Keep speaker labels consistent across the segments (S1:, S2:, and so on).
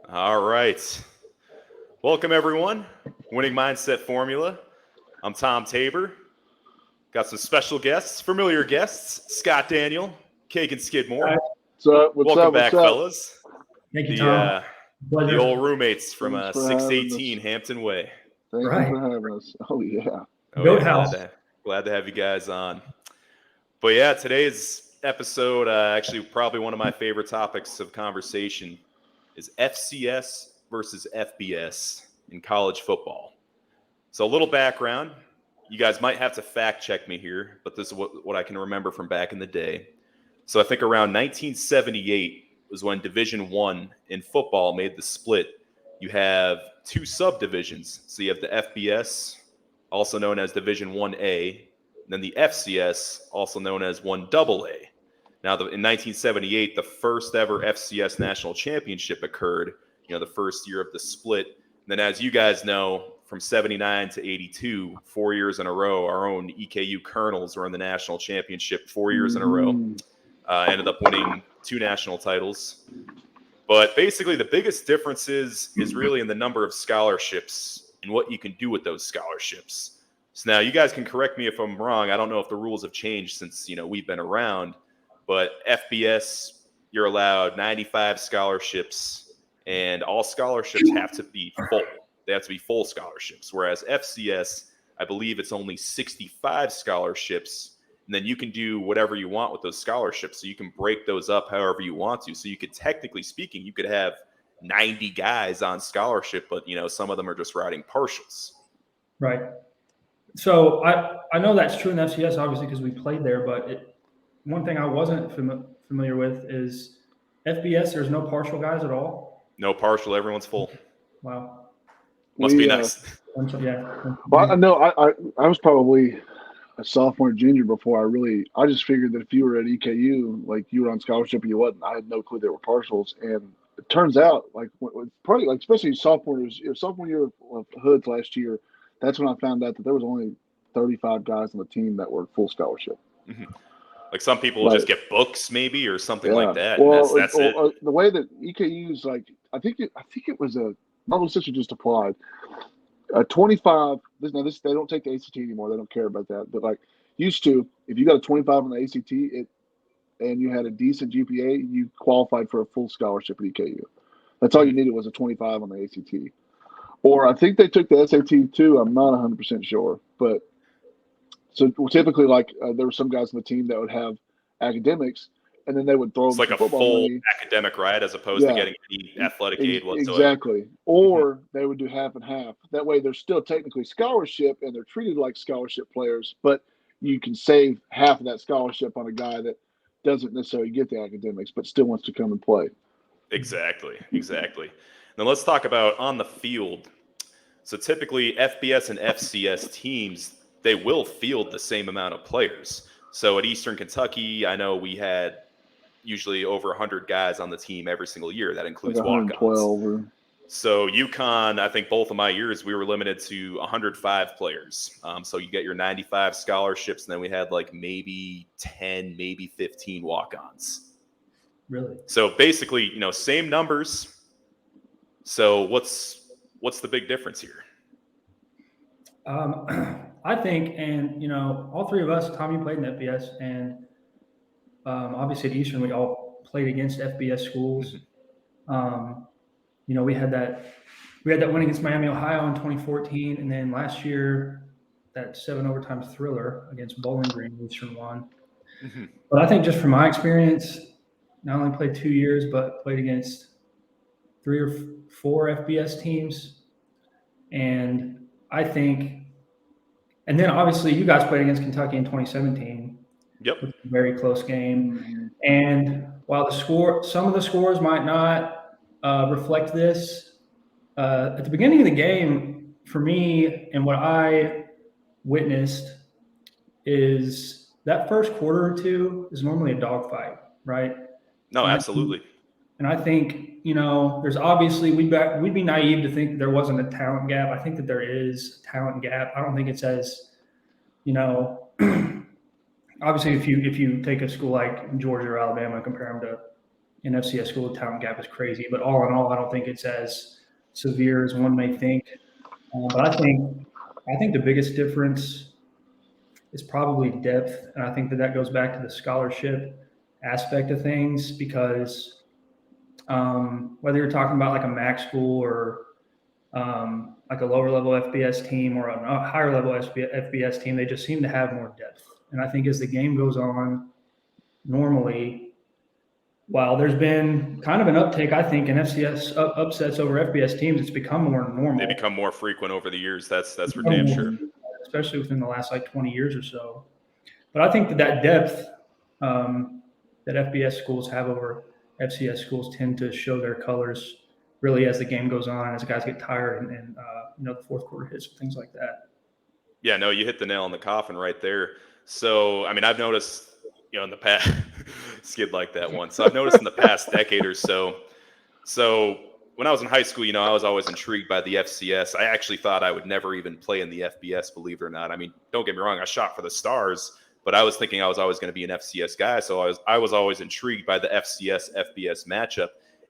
S1: All right. Welcome, everyone. Winning Mindset Formula. I'm Tom Tabor. Got some special guests, familiar guests, Scott Daniel, Kagan Skidmore. Welcome back, fellas.
S2: Thank you, Tom.
S1: The old roommates from
S3: Thanks for
S1: 618 Hampton Way.
S3: Thank you for having us. Oh, yeah.
S2: Goat house.
S1: Glad to have you guys on. But yeah, today's episode, actually probably one of my favorite topics of conversation is FCS versus FBS in college football. So a little background. You guys might have to fact check me here, but this is what I can remember from back in the day. So I think around 1978 was when Division I in football made the split. You have two subdivisions. So you have the FBS, also known as Division 1A, and then the FCS, also known as 1AA. Now, in 1978, the first ever FCS national championship occurred, the first year of the split. And then, as you guys know, from 79 to 82, 4 years in a row, our own EKU Colonels were in the national championship 4 years in a row. Ended up winning 2 national titles. But basically, the biggest difference is really in the number of scholarships and what you can do with those scholarships. So now you guys can correct me if I'm wrong. I don't know if the rules have changed since, we've been around. But FBS, you're allowed 95 scholarships, and all scholarships have to be full. They have to be full scholarships. Whereas FCS, I believe it's only 65 scholarships, and then you can do whatever you want with those scholarships. So you can break those up however you want to. So you could, technically speaking, you could have 90 guys on scholarship, but, some of them are just writing partials.
S2: Right. So I know that's true in FCS, obviously, because we played there, but one thing I wasn't familiar with is FBS, there's no partial guys at all?
S1: No partial. Everyone's full.
S2: Wow.
S1: Must be nice.
S2: Yeah.
S3: Well, I know I was probably a sophomore, junior before I just figured that if you were at EKU, like you were on scholarship and you wasn't, I had no clue there were partials. And it turns out, especially sophomore year of Hoods last year, that's when I found out that there was only 35 guys on the team that were full scholarship.
S1: Mm-hmm. Like some people will just get books maybe or something like that.
S3: Well,
S1: that's it.
S3: The way that EKU's I think it was my little sister just applied. 25. They don't take the ACT anymore. They don't care about that. But used to, if you got a 25 on the ACT, and you had a decent GPA, you qualified for a full scholarship at EKU. That's all you needed was a 25 on the ACT. Or I think they took the SAT too. I'm not 100% sure, but. So typically, there were some guys on the team that would have academics, and then they would throw them
S1: like a full
S3: money.
S1: Academic, right, as opposed to getting any athletic aid whatsoever.
S3: Exactly. Or they would do half and half. That way, they're still technically scholarship, and they're treated like scholarship players, but you can save half of that scholarship on a guy that doesn't necessarily get the academics, but still wants to come and play.
S1: Exactly. Now let's talk about on the field. So typically, FBS and FCS teams, they will field the same amount of players. So at Eastern Kentucky, I know we had usually over 100 guys on the team every single year. That includes walk-ons. So UConn, I think both of my years, we were limited to 105 players. So you get your 95 scholarships, and then we had maybe 10, maybe 15 walk-ons.
S2: Really?
S1: So basically, same numbers. So what's the big difference here?
S2: I think, and all three of us, Tom, you played in FBS, and obviously at Eastern, we all played against FBS schools. We had that win against Miami, Ohio in 2014, and then last year that 7 overtime thriller against Bowling Green, Eastern won. Mm-hmm. But I think just from my experience, not only played 2 years, but played against 3 or 4 FBS teams, and I think. And then obviously you guys played against Kentucky in 2017.
S1: Yep.
S2: A very close game. And while some of the scores might not reflect this, at the beginning of the game, for me and what I witnessed is that first quarter or two is normally a dogfight, right?
S1: No, absolutely.
S2: And I think, there's obviously, we'd be naive to think that there wasn't a talent gap. I think that there is a talent gap. I don't think it's as, obviously if you take a school like Georgia or Alabama and compare them to, in FCS school, the talent gap is crazy. But all in all, I don't think it's as severe as one may think. But I think the biggest difference is probably depth, and I think that goes back to the scholarship aspect of things because whether you're talking about like a MAC school or like a lower level FBS team or a higher level FBS team, they just seem to have more depth. And I think as the game goes on, normally, while there's been kind of an uptake, I think, in FCS upsets over FBS teams, it's become more normal.
S1: They become more frequent over the years. That's for damn sure.
S2: Especially within the last like 20 years or so. But I think that depth that FBS schools have over FCS schools tend to show their colors really as the game goes on, as guys get tired and the fourth quarter hits and things like that.
S1: Yeah, no, you hit the nail on the coffin right there. So, I mean, I've noticed, in the past, skid like that one. So I've noticed in the past decade or so. So when I was in high school, I was always intrigued by the FCS. I actually thought I would never even play in the FBS, believe it or not. I mean, don't get me wrong, I shot for the stars, but I was thinking I was always going to be an FCS guy. So I was always intrigued by the FCS FBS matchup.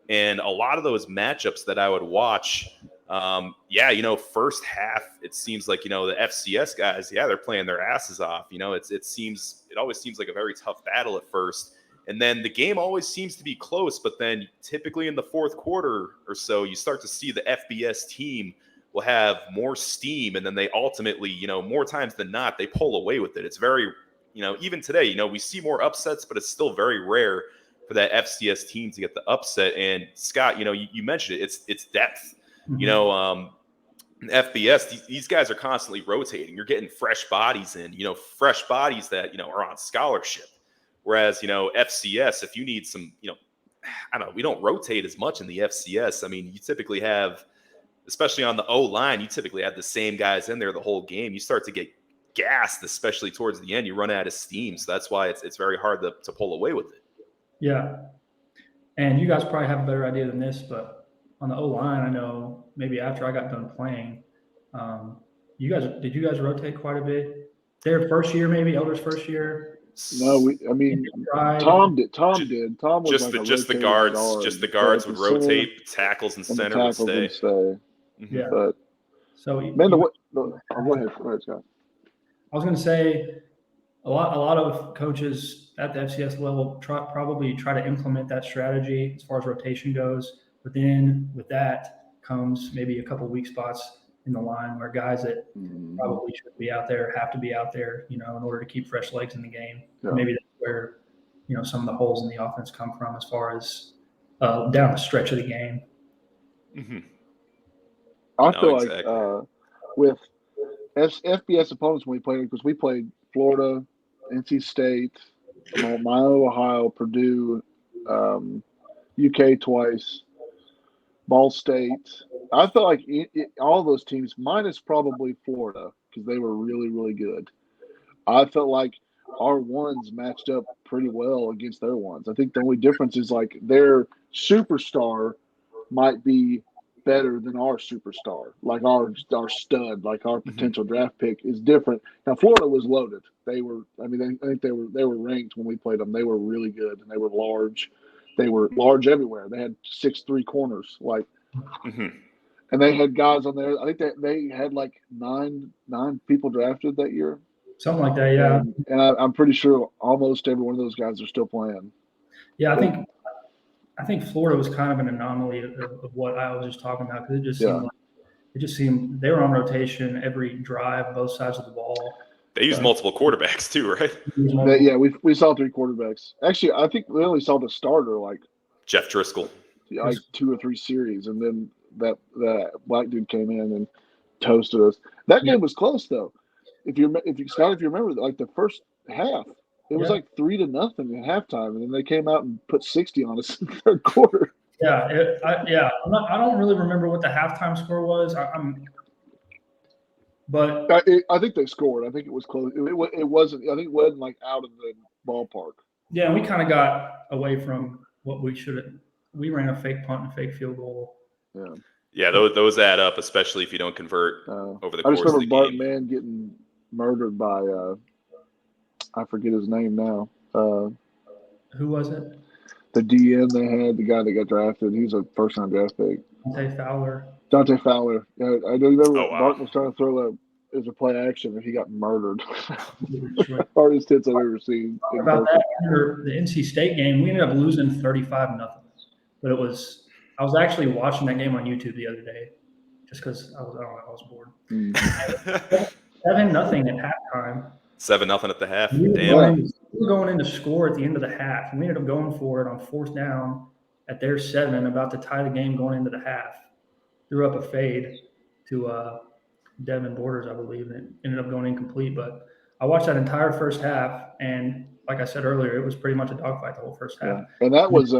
S1: And a lot of those matchups that I would watch, first half, it seems like, the FCS guys, they're playing their asses off. It always seems like a very tough battle at first. And then the game always seems to be close, but then typically in the fourth quarter or so, you start to see the FBS team will have more steam. And then they ultimately, more times than not, they pull away with it. It's very, even today, we see more upsets, but it's still very rare for that FCS team to get the upset. And Scott, you mentioned it, it's depth. In FBS, these guys are constantly rotating. You're getting fresh bodies in, fresh bodies that, are on scholarship. Whereas, FCS, if you need some, we don't rotate as much in the FCS. I mean, you typically have, especially on the O-line, you typically have the same guys in there the whole game. You start to get gassed, especially towards the end. You run out of steam. So that's why it's very hard to pull away with it.
S2: Yeah. And you guys probably have a better idea than this, but on the O-line, I know maybe after I got done playing, did you guys rotate quite a bit? Their first year, maybe Elder's first year?
S3: No, Tom did. Tom was
S1: just the guards. Just the guards would rotate. Tackles and center would stay.
S2: Yeah.
S3: But
S2: so,
S3: go ahead, Scott.
S2: I was going to say a lot of coaches at the FCS level probably try to implement that strategy as far as rotation goes. But then with that comes maybe a couple of weak spots in the line where guys that probably should be out there have to be out there, in order to keep fresh legs in the game. Yeah. Maybe that's where, some of the holes in the offense come from as far as down the stretch of the game.
S3: Mm-hmm. I feel like with FBS opponents when we played, because we played Florida, NC State, Miami, Ohio, Purdue, UK twice, Ball State. I felt like all those teams, minus probably Florida, because they were really, really good. I felt like our ones matched up pretty well against their ones. I think the only difference is like their superstar might be better than our superstar, like our stud, like our potential draft pick is different. Now Florida was loaded. I think they were ranked when we played them. They were really good and they were large. They were large everywhere. They had 6'3" corners, and they had guys on there. I think they had like nine people drafted that year.
S2: Something like that, yeah.
S3: And I'm pretty sure almost every one of those guys are still playing.
S2: Yeah, I think Florida was kind of an anomaly of what I was just talking about, because it just seemed they were on rotation every drive, both sides of the ball.
S1: They use multiple quarterbacks too, right?
S3: We saw 3 quarterbacks. Actually, I think we only saw the starter like
S1: Jeff Driscoll,
S3: like 2 or 3 series, and then that black dude came in and toasted us. That game was close though. If you remember, like the first half, it was like 3-0 at halftime, and then they came out and put 60 on us in the third quarter.
S2: Yeah, I don't really remember what the halftime score was. But
S3: I think they scored. I think it was close. It wasn't. I think it wasn't like out of the ballpark.
S2: Yeah, we kind of got away from what we should have. We ran a fake punt and a fake field goal.
S1: Yeah, those add up, especially if you don't convert over the course of the game.
S3: I just remember Bart Mann getting murdered by I forget his name now.
S2: Who was it?
S3: the DN they had, the guy that got drafted. He's a first-round draft pick.
S2: Dante Fowler.
S3: Dante Fowler. Yeah, I do remember
S1: Oh, wow.
S3: Barton was trying to throw as a play action, and he got murdered. Hardest hits I've ever seen.
S2: About that, after the NC State game, we ended up losing 35-0. But I was actually watching that game on YouTube the other day, just because I was bored. 7-0 at halftime.
S1: 7-0 at the half.
S2: We
S1: Damn.
S2: were going in to score at the end of the half, and we ended up going for it on 4th down at their 7, about to tie the game going into the half. Threw up a fade to Devin Borders, I believe, and it ended up going incomplete. But I watched that entire first half, and like I said earlier, it was pretty much a dogfight the whole first half.
S3: Yeah. And that was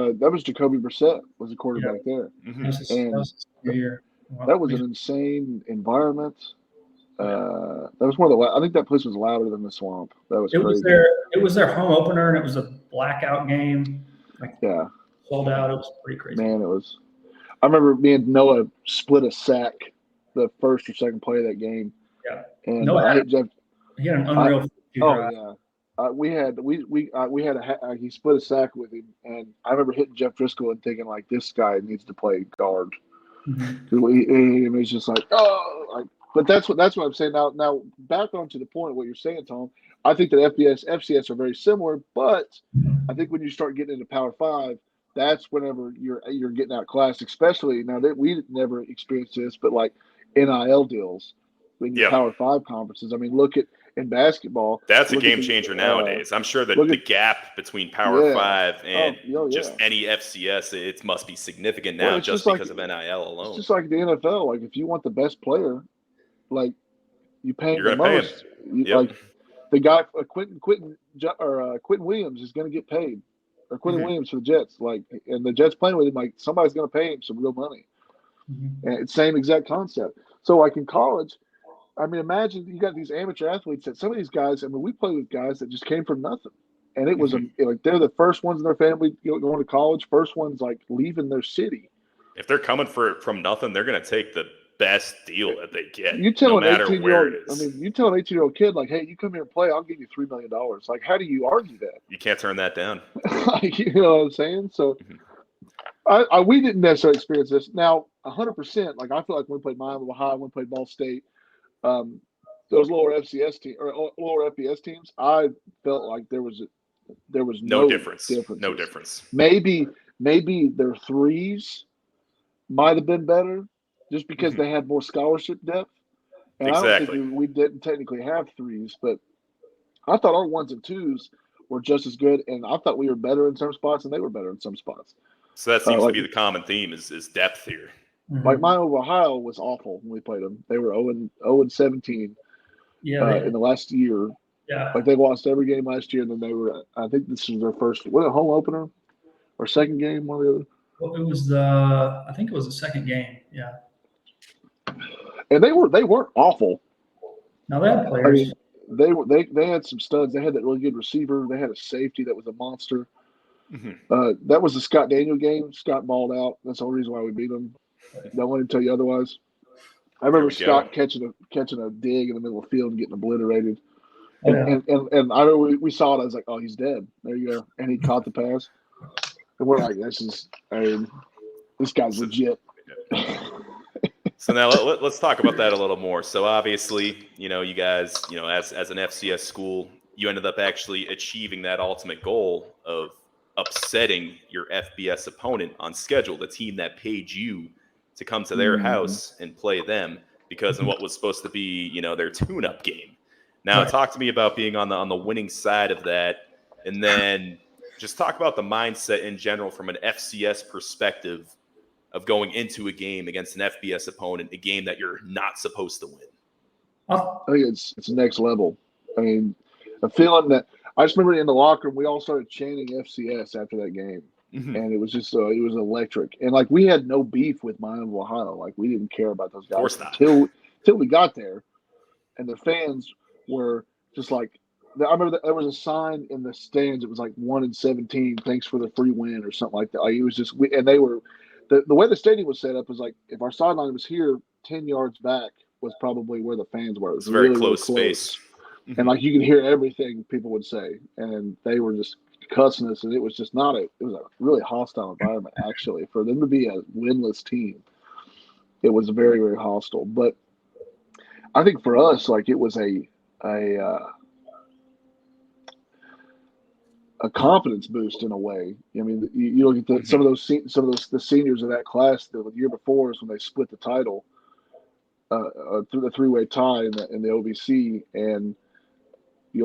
S3: Jacoby Brissett was the quarterback there.
S1: Mm-hmm.
S2: That was a year.
S3: That was an insane environment. That was one of the. I think that place was louder than the Swamp. That was crazy.
S2: It was their home opener, and it was a blackout game. Sold out. It was pretty crazy.
S3: Man, it was. I remember me and Noah split a sack the first or second play of that game.
S2: Yeah.
S3: And
S2: Noah
S3: hit Jeff.
S2: He had an unreal.
S3: He split a sack with him, and I remember hitting Jeff Driscoll and thinking like, this guy needs to play guard.
S2: Mm-hmm.
S3: He was just like, but that's what I'm saying. Now back onto the point what you're saying, Tom. I think that FBS, FCS are very similar, but I think when you start getting into Power 5, that's whenever you're getting outclassed. Especially now that we never experienced this, but like NIL deals in your Power 5 conferences. I mean, look at in basketball.
S1: That's a game changer nowadays. I'm sure that the gap between Power 5 and just any FCS, it must be significant now just because of NIL alone.
S3: It's just like the NFL. Like if you want the best player, like you pay him
S1: the most.
S3: Like the guy Quentin Williams is going to get paid, or Quentin Williams for the Jets. Like, and the Jets playing with him, like somebody's going to pay him some real money. And it's same exact concept. So like in college, I mean, imagine you got these amateur athletes that some of these guys. I mean, we played with guys that just came from nothing, and it was like they're the first ones in their family going to college, first ones like leaving their city.
S1: If they're coming from nothing, they're going to take the best deal that they get.
S3: You tell
S1: no
S3: an
S1: matter
S3: 18-year-old.
S1: where it is.
S3: I mean, you tell an 18-year-old kid like, "Hey, you come here and play. I'll give you $3 million." Like, how do you argue that?
S1: You can't turn that down.
S3: Like, you know what I'm saying? So, we didn't necessarily experience this. Now, 100%. Like, I feel like when we played Miami of Ohio, when we played Ball State, those lower FCS teams or lower FBS teams, I felt like there was no difference.
S1: No difference.
S3: Maybe their threes might have been better just because they had more scholarship depth. And I don't think we didn't technically have threes, but I thought our ones and twos were just as good, and I thought we were better in some spots and they were better in some spots.
S1: So that seems to be the common theme is depth here.
S3: Like Miami of Ohio was awful when we played them. They were 0-17 in the last year.
S2: Yeah.
S3: Like they lost every game last year, and then they were. I think this was their first home opener or second game, one or the other.
S2: Well, it was I think it was the second game. Yeah.
S3: And they weren't awful.
S2: Now they had players.
S3: I mean, they had some studs. They had that really good receiver. They had a safety that was a monster. That was the Scott Daniel game. Scott balled out. That's the only reason why we beat them. No one can tell you otherwise. I remember Scott catching a dig in the middle of the field and getting obliterated. And I know we saw it. I was like, oh, he's dead. There you go. And he caught the pass. And we're like, this guy's legit.
S1: So now let's talk about that a little more. So obviously, you guys, as an FCS school, you ended up actually achieving that ultimate goal of upsetting your FBS opponent on schedule, the team that paid you to come to their house and play them because of what was supposed to be, their tune-up game. Now, talk to me about being on the winning side of that, and then just talk about the mindset in general from an FCS perspective of going into a game against an FBS opponent, a game that you're not supposed to win.
S3: I think it's next level. I mean, a feeling that I just remember in the locker room, we all started chanting FCS after that game. And it was just it was electric. And like we had no beef with Miami of Ohio. Like we didn't care about those guys until we got there. And the fans were just like, I remember there was a sign in the stands. It was like 1-17. Thanks for the free win or something like that. Like it was just, and they were, the way the stadium was set up was like, if our sideline was here, 10 yards back was probably where the fans were. It was
S1: very close space.
S3: And like you could hear everything people would say. And they were just cussing us, and it was just it was a really hostile environment, actually. For them to be a winless team, it was very, very hostile. But I think for us, like, it was a confidence boost in a way. I mean, you look at some of those the seniors of that class the year before is when they split the title through the three-way tie in the OVC, and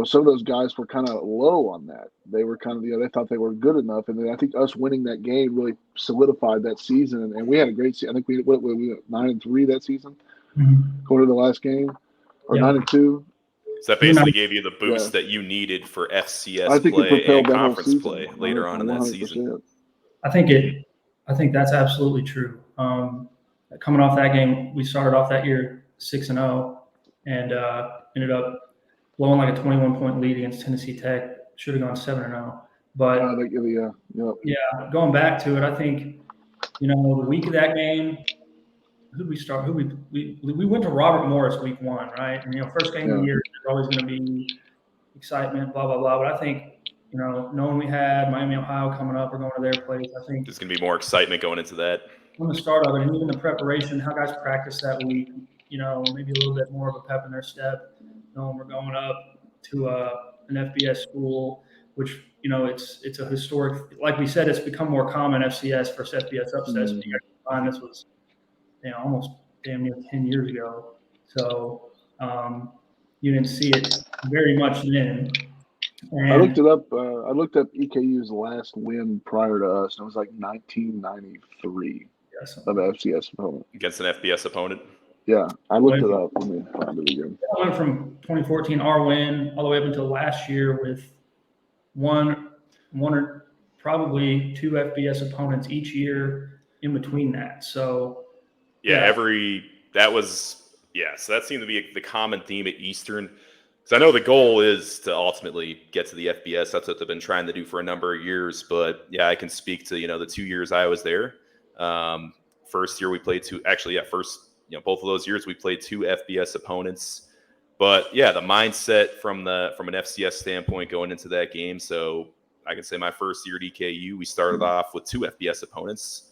S3: some of those guys were kind of low on that. They were kind of they thought they were good enough, and then I think us winning that game really solidified that season. And we had a great season. I think we went 9-3 that season, going to the last game, or 9-2.
S1: So that basically gave you the boost that you needed for FCS play and conference play later on in that season.
S2: I think that's absolutely true. Coming off that game, we started off that year 6-0 and ended up blowing like a 21-point lead against Tennessee Tech. Should have gone 7-0. But going back to it, I think the week of that game, who did we start? We went to Robert Morris week 1, right? And first game of the year, there's always going to be excitement, blah blah blah. But I think knowing we had Miami, Ohio coming up, we're going to their place. I think
S1: there's going to be more excitement going into that.
S2: From the start of it, and even the preparation, how guys practice that week, maybe a little bit more of a pep in their step. Knowing we're going up to an FBS school, which it's a historic. Like we said, it's become more common FCS versus FBS upsets. But you guys find this was almost damn near 10 years ago. So you didn't see it very much then. And
S3: I looked it up. I looked up EKU's last win prior to us, and it was like 1993 of an FCS opponent.
S1: Against an FBS opponent?
S3: Yeah, I looked it up. Let me find it again.
S2: I went from 2014, our win, all the way up until last year with one or probably 2 FBS opponents each year in between that. So
S1: so that seemed to be the common theme at Eastern. Because I know the goal is to ultimately get to the FBS. That's what they've been trying to do for a number of years. But I can speak to the 2 years I was there. First year we played both of those years we played 2 FBS opponents. But the mindset from an FCS standpoint going into that game. So I can say my first year at EKU, we started off with 2 FBS opponents,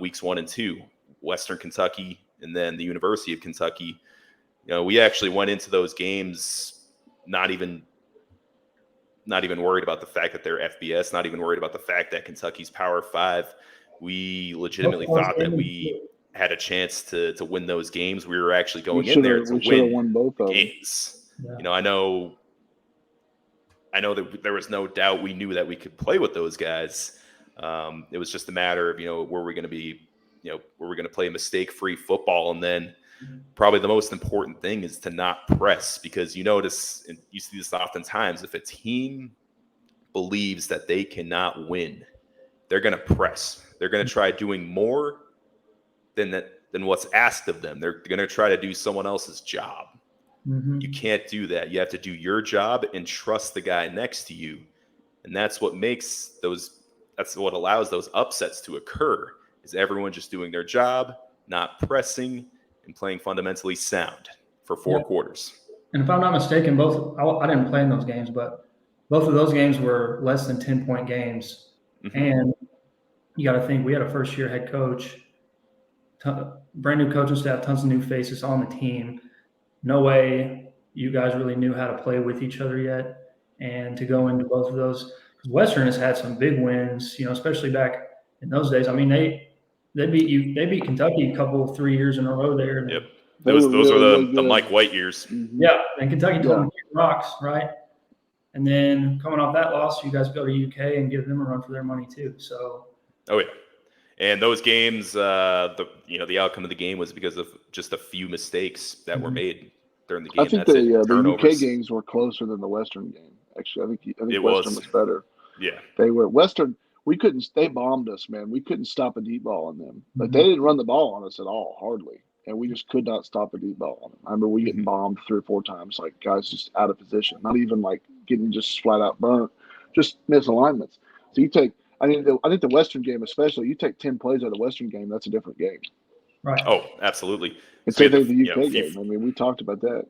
S1: weeks 1 and 2, Western Kentucky and then the University of Kentucky. We actually went into those games not even worried about the fact that they're FBS, not even worried about the fact that Kentucky's Power 5. We legitimately thought that we had a chance to win those games. We were actually going in there to win
S3: both
S1: games. Yeah. I know that there was no doubt we knew that we could play with those guys. It was just a matter of, were we going to be, were we going to play mistake-free football? And then probably the most important thing is to not press, because you notice, and you see this oftentimes, if a team believes that they cannot win, they're going to press. They're going to try doing more than what's asked of them. They're going to try to do someone else's job. Mm-hmm. You can't do that. You have to do your job and trust the guy next to you. And that's what allows those upsets to occur, is everyone just doing their job, not pressing, and playing fundamentally sound for 4 quarters.
S2: And if I'm not mistaken, I didn't play in those games, but both of those games were less than 10-point games. Mm-hmm. And you got to think, we had a first-year head coach, brand new coaching staff, tons of new faces on the team. No way you guys really knew how to play with each other yet. And to go into both of those, because Western has had some big wins, especially back in those days. I mean, they beat Kentucky a couple 3 years in a row there.
S1: Yep. Those were the Mike White years.
S2: Mm-hmm. Yeah, and Kentucky told them to kick rocks, right? And then coming off that loss, you guys go to UK and give them a run for their money too. So.
S1: Oh yeah, and those games, the outcome of the game was because of just a few mistakes that were made during the game.
S3: I think the UK games were closer than the Western game. Actually, I think Western was better.
S1: Yeah,
S3: they were Western. They bombed us, man. We couldn't stop a deep ball on them. Like, they didn't run the ball on us at all, hardly. And we just could not stop a deep ball on them. I remember we getting bombed 3 or 4 times, like guys just out of position, not even like getting just flat out burnt, just misalignments. So I think the Western game, especially, you take 10 plays out of the Western game, that's a different game.
S2: Right.
S1: Oh, absolutely.
S3: And same thing with the UK game. I mean, we talked about that.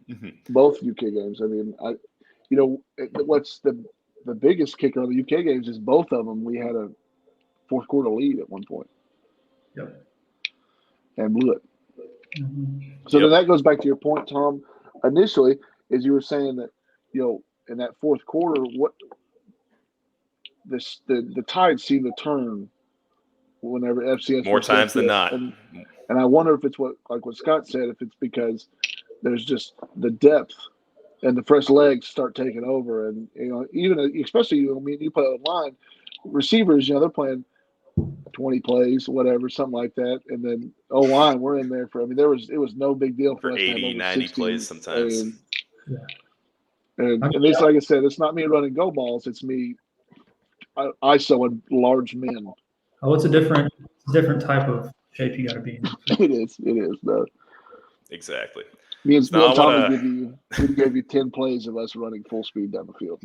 S3: Mm-hmm. Both UK games. I mean, what's the the biggest kicker on the UK games is both of them. We had a fourth quarter lead at one point.
S2: Yep.
S3: And blew it.
S2: Mm-hmm.
S3: So then that goes back to your point, Tom. Initially, as you were saying that, in that fourth quarter, what the tide seemed to turn whenever FCS
S1: more times than
S3: FCS.
S1: not.
S3: And I wonder if it's what Scott said, if it's because there's just the depth and the fresh legs start taking over, and even especially you play online receivers, they're playing 20 plays, whatever, something like that, and then O-line, we're in there for. It was no big deal for us
S1: 80,
S3: to have over
S1: 90
S3: 60
S1: plays sometimes.
S3: And it's like I said, it's not me running go balls; it's me ISOing large men.
S2: Oh, it's a different type of shape you got to be in.
S3: It is. No.
S1: Exactly.
S3: Me and Tommy gave you 10 plays of us running full speed down the field.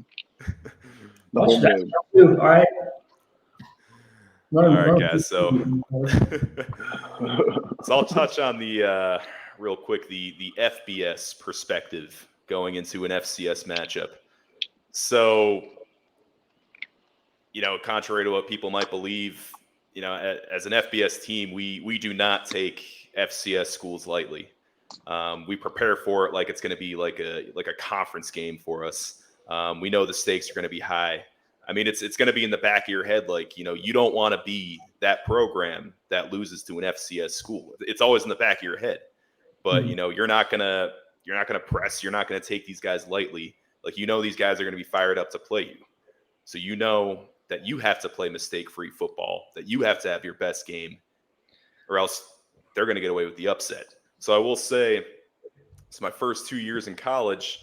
S3: The whole game.
S2: All right.
S1: All right, guys. So I'll touch on the real quick the FBS perspective going into an FCS matchup. So, contrary to what people might believe, as an FBS team, we do not take FCS schools lightly. We prepare for it like it's going to be like a conference game for us. We know the stakes are going to be high. I mean, it's going to be in the back of your head, you don't want to be that program that loses to an FCS school. It's always in the back of your head, but you're not gonna press. You're not gonna take these guys lightly. These guys are going to be fired up to play you. So that you have to play mistake-free football, that you have to have your best game, or else they're going to get away with the upset. So I will say, it's my first 2 years in college.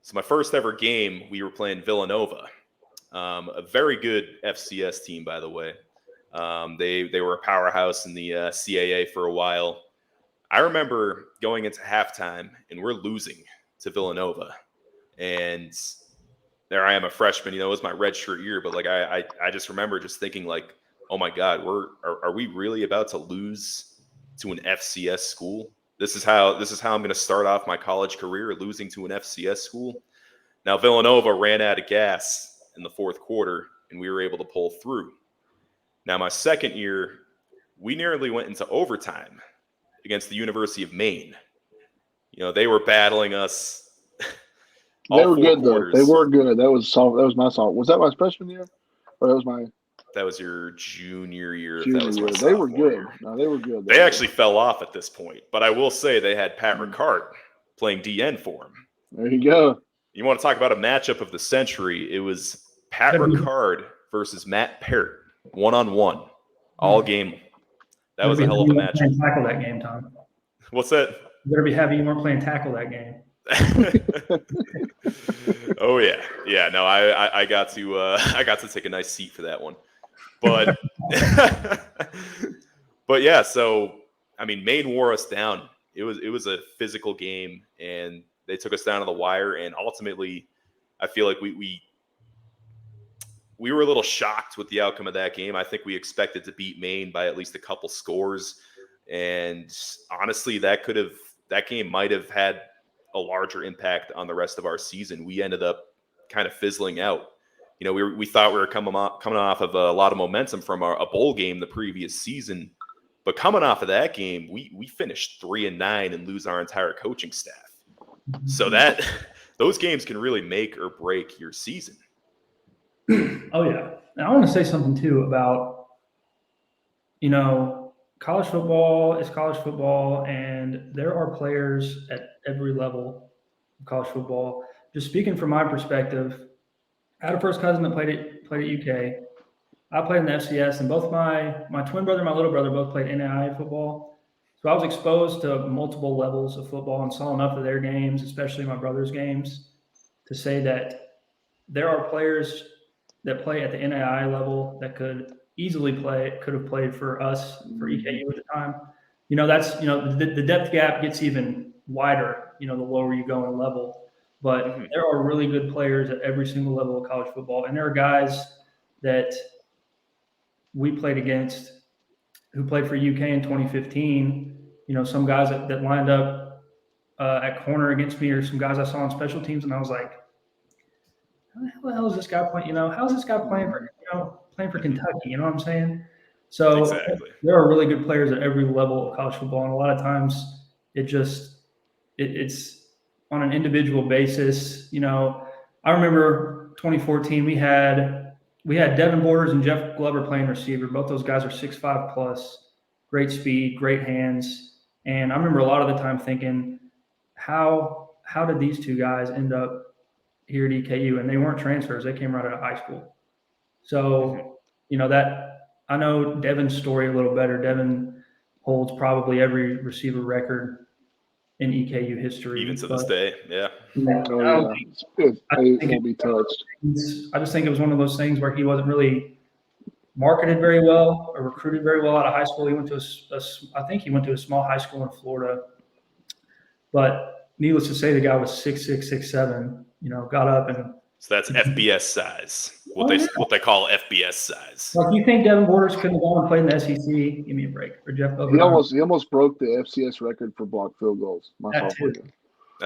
S1: So my first ever game, we were playing Villanova, a very good FCS team, by the way. They were a powerhouse in the CAA for a while. I remember going into halftime, and we're losing to Villanova. And there I am, a freshman. It was my redshirt year, but I just remember just thinking oh my God, are we really about to lose to an FCS school? This is how I'm going to start off my college career, losing to an FCS school. Now Villanova ran out of gas in the fourth quarter, and we were able to pull through. Now my second year, we nearly went into overtime against the University of Maine. They were battling us.
S3: They were good though. They were good. That was my song. Was that my freshman year, or that was my?
S1: That was your junior year.
S3: Junior year. They were good. No, they were good.
S1: They actually fell off at this point, but I will say they had Pat Ricard playing DN for him.
S3: There you go.
S1: You want to talk about a matchup of the century? It was Pat Ricard versus Matt Parrott, 1-on-1, all game. That was a hell of a matchup.
S2: Tackle that game, Tom.
S1: What's that?
S2: You better be happy you weren't playing tackle that game.
S1: Oh yeah. No, I got to take a nice seat for that one, but but yeah. So I mean, Maine wore us down. It was a physical game, and they took us down to the wire. And ultimately, I feel like we were a little shocked with the outcome of that game. I think we expected to beat Maine by at least a couple scores, and honestly, that game might have had a larger impact on the rest of our season. We ended up kind of fizzling out. We thought we were coming off of a lot of momentum from a bowl game the previous season, but coming off of that game, we finished 3-9 and lose our entire coaching staff. So those games can really make or break your season.
S2: Oh yeah, and I want to say something too about college football is college football, and there are players at every level of college football. Just speaking from my perspective, I had a first cousin that played at UK. I played in the FCS, and both my twin brother and my little brother both played NAIA football. So I was exposed to multiple levels of football and saw enough of their games, especially my brother's games, to say that there are players that play at the NAIA level that could have played for us, for EKU at the time. That's, the depth gap gets even wider, the lower you go in level. But there are really good players at every single level of college football. And there are guys that we played against who played for UK in 2015. Some guys that lined up at corner against me, or some guys I saw on special teams. And I was like, how the hell is this guy playing? How's this guy playing for Kentucky? You know what I'm saying? So
S1: Exactly.
S2: there are really good players at every level of college football, and a lot of times it's on an individual basis. I remember 2014 we had Devin Borders and Jeff Glover playing receiver. Both those guys are 6'5" plus, great speed, great hands, and I remember a lot of the time thinking, how did these two guys end up here at EKU? And they weren't transfers; they came right out of high school. So that I know Devin's story a little better. Devin holds probably every receiver record in EKU history,
S1: Even to this day. Yeah.
S3: Oh yeah, it's good. It won't be touched.
S2: I just think it was one of those things where he wasn't really marketed very well or recruited very well out of high school. He went to I think he went to a small high school in Florida, but needless to say, the guy was 6'6", 6'7". Got up and.
S1: So that's FBS size. What they call FBS size.
S2: Like, you think Devin Borders couldn't have gone and played in the SEC? Give me a break. Or Jeff Glover.
S3: He almost broke the FCS record for blocked field goals.
S1: That's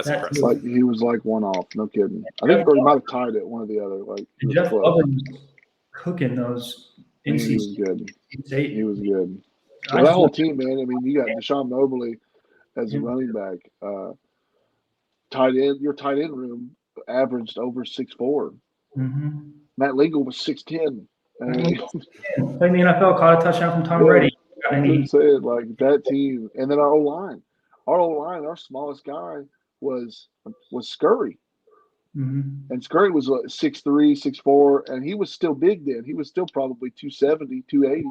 S1: impressive.
S3: Like he was like one off. No kidding. I think he might have tied it, one or the other. Like
S2: Jeff Glover was cooking those.
S3: He was good.
S2: He
S3: was good. So that whole team, man. I mean, you got Deshaun Mobley as a running back. Tight end. Your tight end room averaged over 6'4".
S2: Mm-hmm.
S3: Matt Legal was 6'10".
S2: Played in the NFL, caught a touchdown from Tom Brady.
S3: I'm saying, like, that team, and then our O-line, our smallest guy was Scurry.
S2: Mm-hmm.
S3: And Scurry was 6'3", 6'4", and he was still big then. He was still probably 270, 280.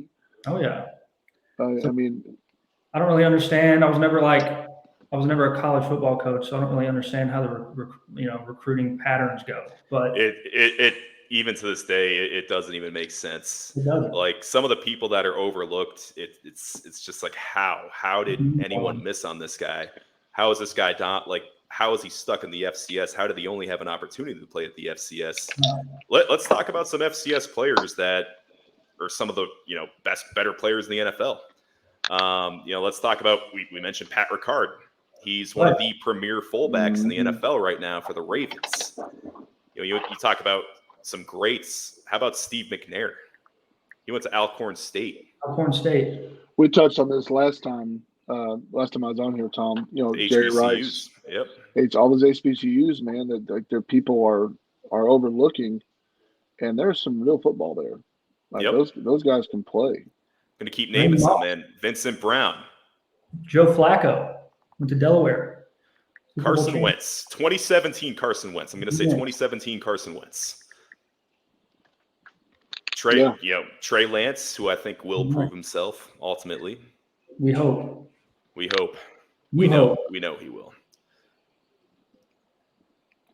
S2: Oh yeah.
S3: I mean,
S2: I don't really understand. I was never a college football coach, so I don't really understand how the recruiting patterns go. But
S1: it even to this day, it doesn't even make sense.
S2: It doesn't.
S1: Like, some of the people that are overlooked, it's just like, how did anyone miss on this guy? How is this guy how is he stuck in the FCS? How did he only have an opportunity to play at the FCS? Let's talk about some FCS players that are some of the better players in the NFL. Let's talk about, we mentioned Pat Ricard. He's one of the premier fullbacks in the NFL right now for the Ravens. You talk about some greats. How about Steve McNair? He went to Alcorn State.
S3: We touched on this last time I was on here, Tom. Jerry Rice.
S1: Yep.
S3: It's all those HBCUs, man, that their people are overlooking, and there's some real football there. Like, those guys can play.
S1: Going to keep naming some, man. Vincent Brown.
S2: Joe Flacco went to Delaware.
S1: Carson Wentz. 2017 Carson Wentz. I'm going to say 2017 Carson Wentz. Trey Lance, who I think will prove himself ultimately.
S2: We hope.
S1: We know he will.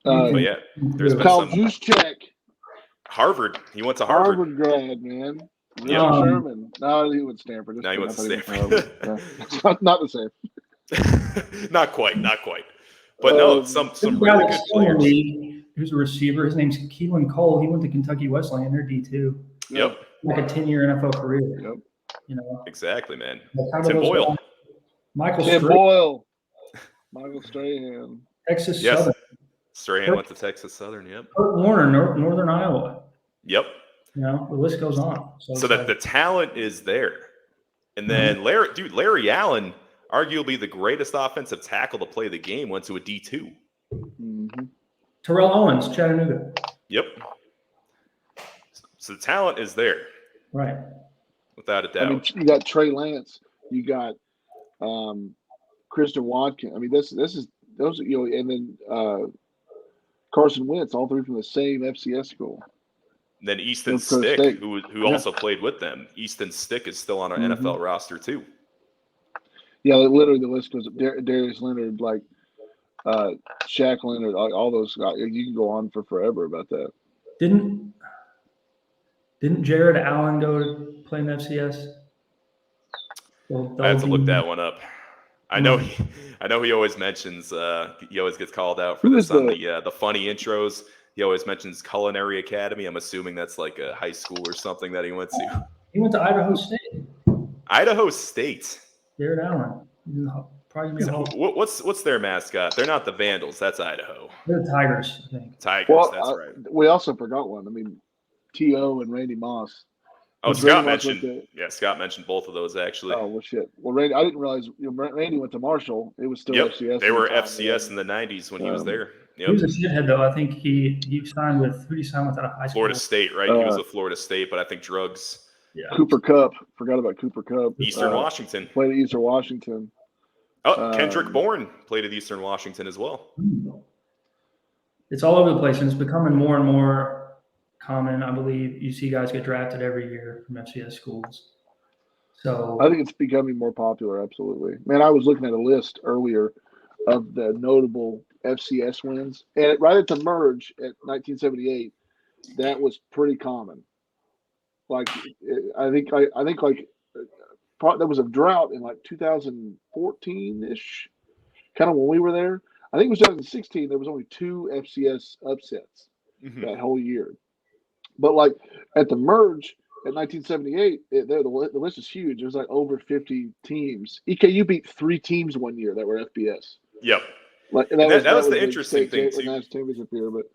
S1: But yeah, there's been
S3: Kyle
S1: some.
S3: Juszczyk.
S1: Harvard. He went to Harvard.
S3: Harvard grad, man. Sherman. No, he went to Stanford.
S1: No, he went to Stanford.
S3: Not the same.
S1: Not quite. But no, some really good players.
S2: Who's a receiver? His name's Keelan Cole. He went to Kentucky Wesleyan. They're D2.
S1: Yep.
S2: Like a 10-year NFL career.
S3: Yep.
S1: Exactly, man.
S3: Tim Boyle. Michael Strahan.
S2: Texas Southern.
S1: Strahan went to Texas Southern. Yep.
S2: Kurt Warner, Northern Iowa.
S1: Yep.
S2: The list goes on.
S1: So that the talent is there. And then Larry Allen, arguably the greatest offensive tackle to play the game, went to a D2.
S3: Mm-hmm.
S2: Terrell Owens, Chattanooga.
S1: Yep. So the talent is there.
S2: Right.
S1: Without a doubt.
S3: I mean, you got Trey Lance. You got Christian Watkins. I mean, this is those, and then Carson Wentz, all three from the same FCS school.
S1: And then Easton Stick, who also played with them. Easton Stick is still on our NFL roster too.
S3: Yeah, literally the list goes up. Darius Leonard, like Shaq Leonard, all those guys. You can go on for forever about that.
S2: Didn't Jared Allen go to play in FCS?
S1: I have to look that one up. I know he always mentions he always gets called out for this on the funny intros. He always mentions Culinary Academy. I'm assuming that's like a high school or something that he went to.
S2: He went to Idaho State.
S1: Idaho State.
S2: Jared Allen. Probably gonna be a home.
S1: What's their mascot? They're not the Vandals. That's Idaho.
S2: They're the Tigers, I think.
S1: Tigers.
S3: Well,
S1: that's right.
S3: We also forgot one. I mean, T.O. and Randy Moss.
S1: Oh,
S3: Was
S1: Scott
S3: Randy Moss
S1: mentioned. Yeah, Scott mentioned both of those actually.
S3: Oh well, shit. Well, Randy, I didn't realize. Randy went to Marshall. It was still FCS.
S1: They were FCS in the '90s when he was there. Yep.
S2: He was a shithead though. I think he signed with who did he sign with out of high school?
S1: Florida State, right? He was with Florida State, but I think drugs.
S2: Yeah.
S3: Cooper Kupp. Forgot about Cooper Kupp.
S1: Eastern Washington.
S3: Played at Eastern Washington.
S1: Oh, Kendrick Bourne played at Eastern Washington as well.
S2: It's all over the place, and it's becoming more and more common. I believe you see guys get drafted every year from FCS schools. So
S3: I think it's becoming more popular. Absolutely, man. I was looking at a list earlier of the notable FCS wins, and right at the merge at 1978, that was pretty common. Like, I think there was a drought in like 2014-ish, kind of when we were there. I think it was 2016. There was only 2 FCS upsets that whole year. But like at the merge at 1978, the list is huge. There's like over 50 teams. EKU beat 3 teams one year that were FBS.
S1: Yep.
S3: Like, and that was the interesting thing too. Championship year, but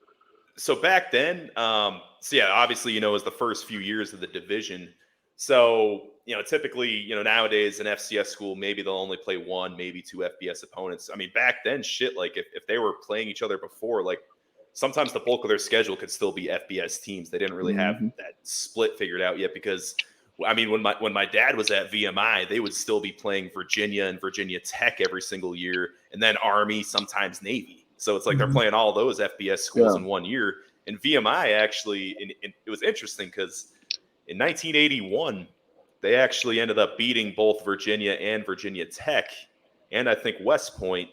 S1: so back then, obviously, it was the first few years of the division. So, typically, nowadays an FCS school, maybe they'll only play 1, maybe 2 FBS opponents. I mean, back then, like if they were playing each other before, like sometimes the bulk of their schedule could still be FBS teams. They didn't really have that split figured out yet because, I mean, when my dad was at VMI, they would still be playing Virginia and Virginia Tech every single year, and then Army, sometimes Navy. So it's like they're playing all those FBS schools in 1 year. And VMI actually, it was interesting because in 1981, they actually ended up beating both Virginia and Virginia Tech, and I think West Point,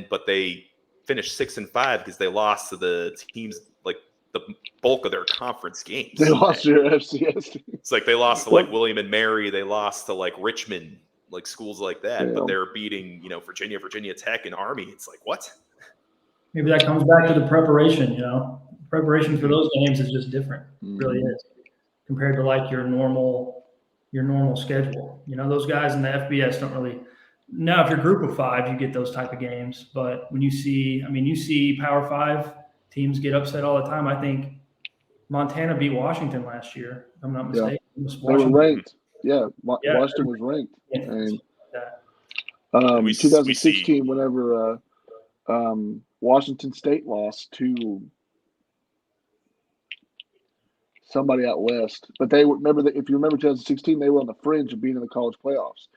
S1: but they finished 6-5 because they lost to the teams like the bulk of their conference games.
S3: They lost to your FCS team.
S1: It's like they lost to like William and Mary, they lost to like Richmond, like schools like that, but they're beating Virginia Tech and Army. It's like what?
S2: Maybe that comes back to the preparation. Preparation for those games is just different. It really is, compared to like your normal schedule. Those guys in the FBS don't really. Now, if you're group of 5, you get those type of games. But when you see Power 5 teams get upset all the time. I think Montana beat Washington last year, if I'm not mistaken.
S3: They were ranked. Washington was ranked. And 2016, whenever Washington State lost to somebody out west, but they remember that if you remember 2016, they were on the fringe of being in the college playoffs.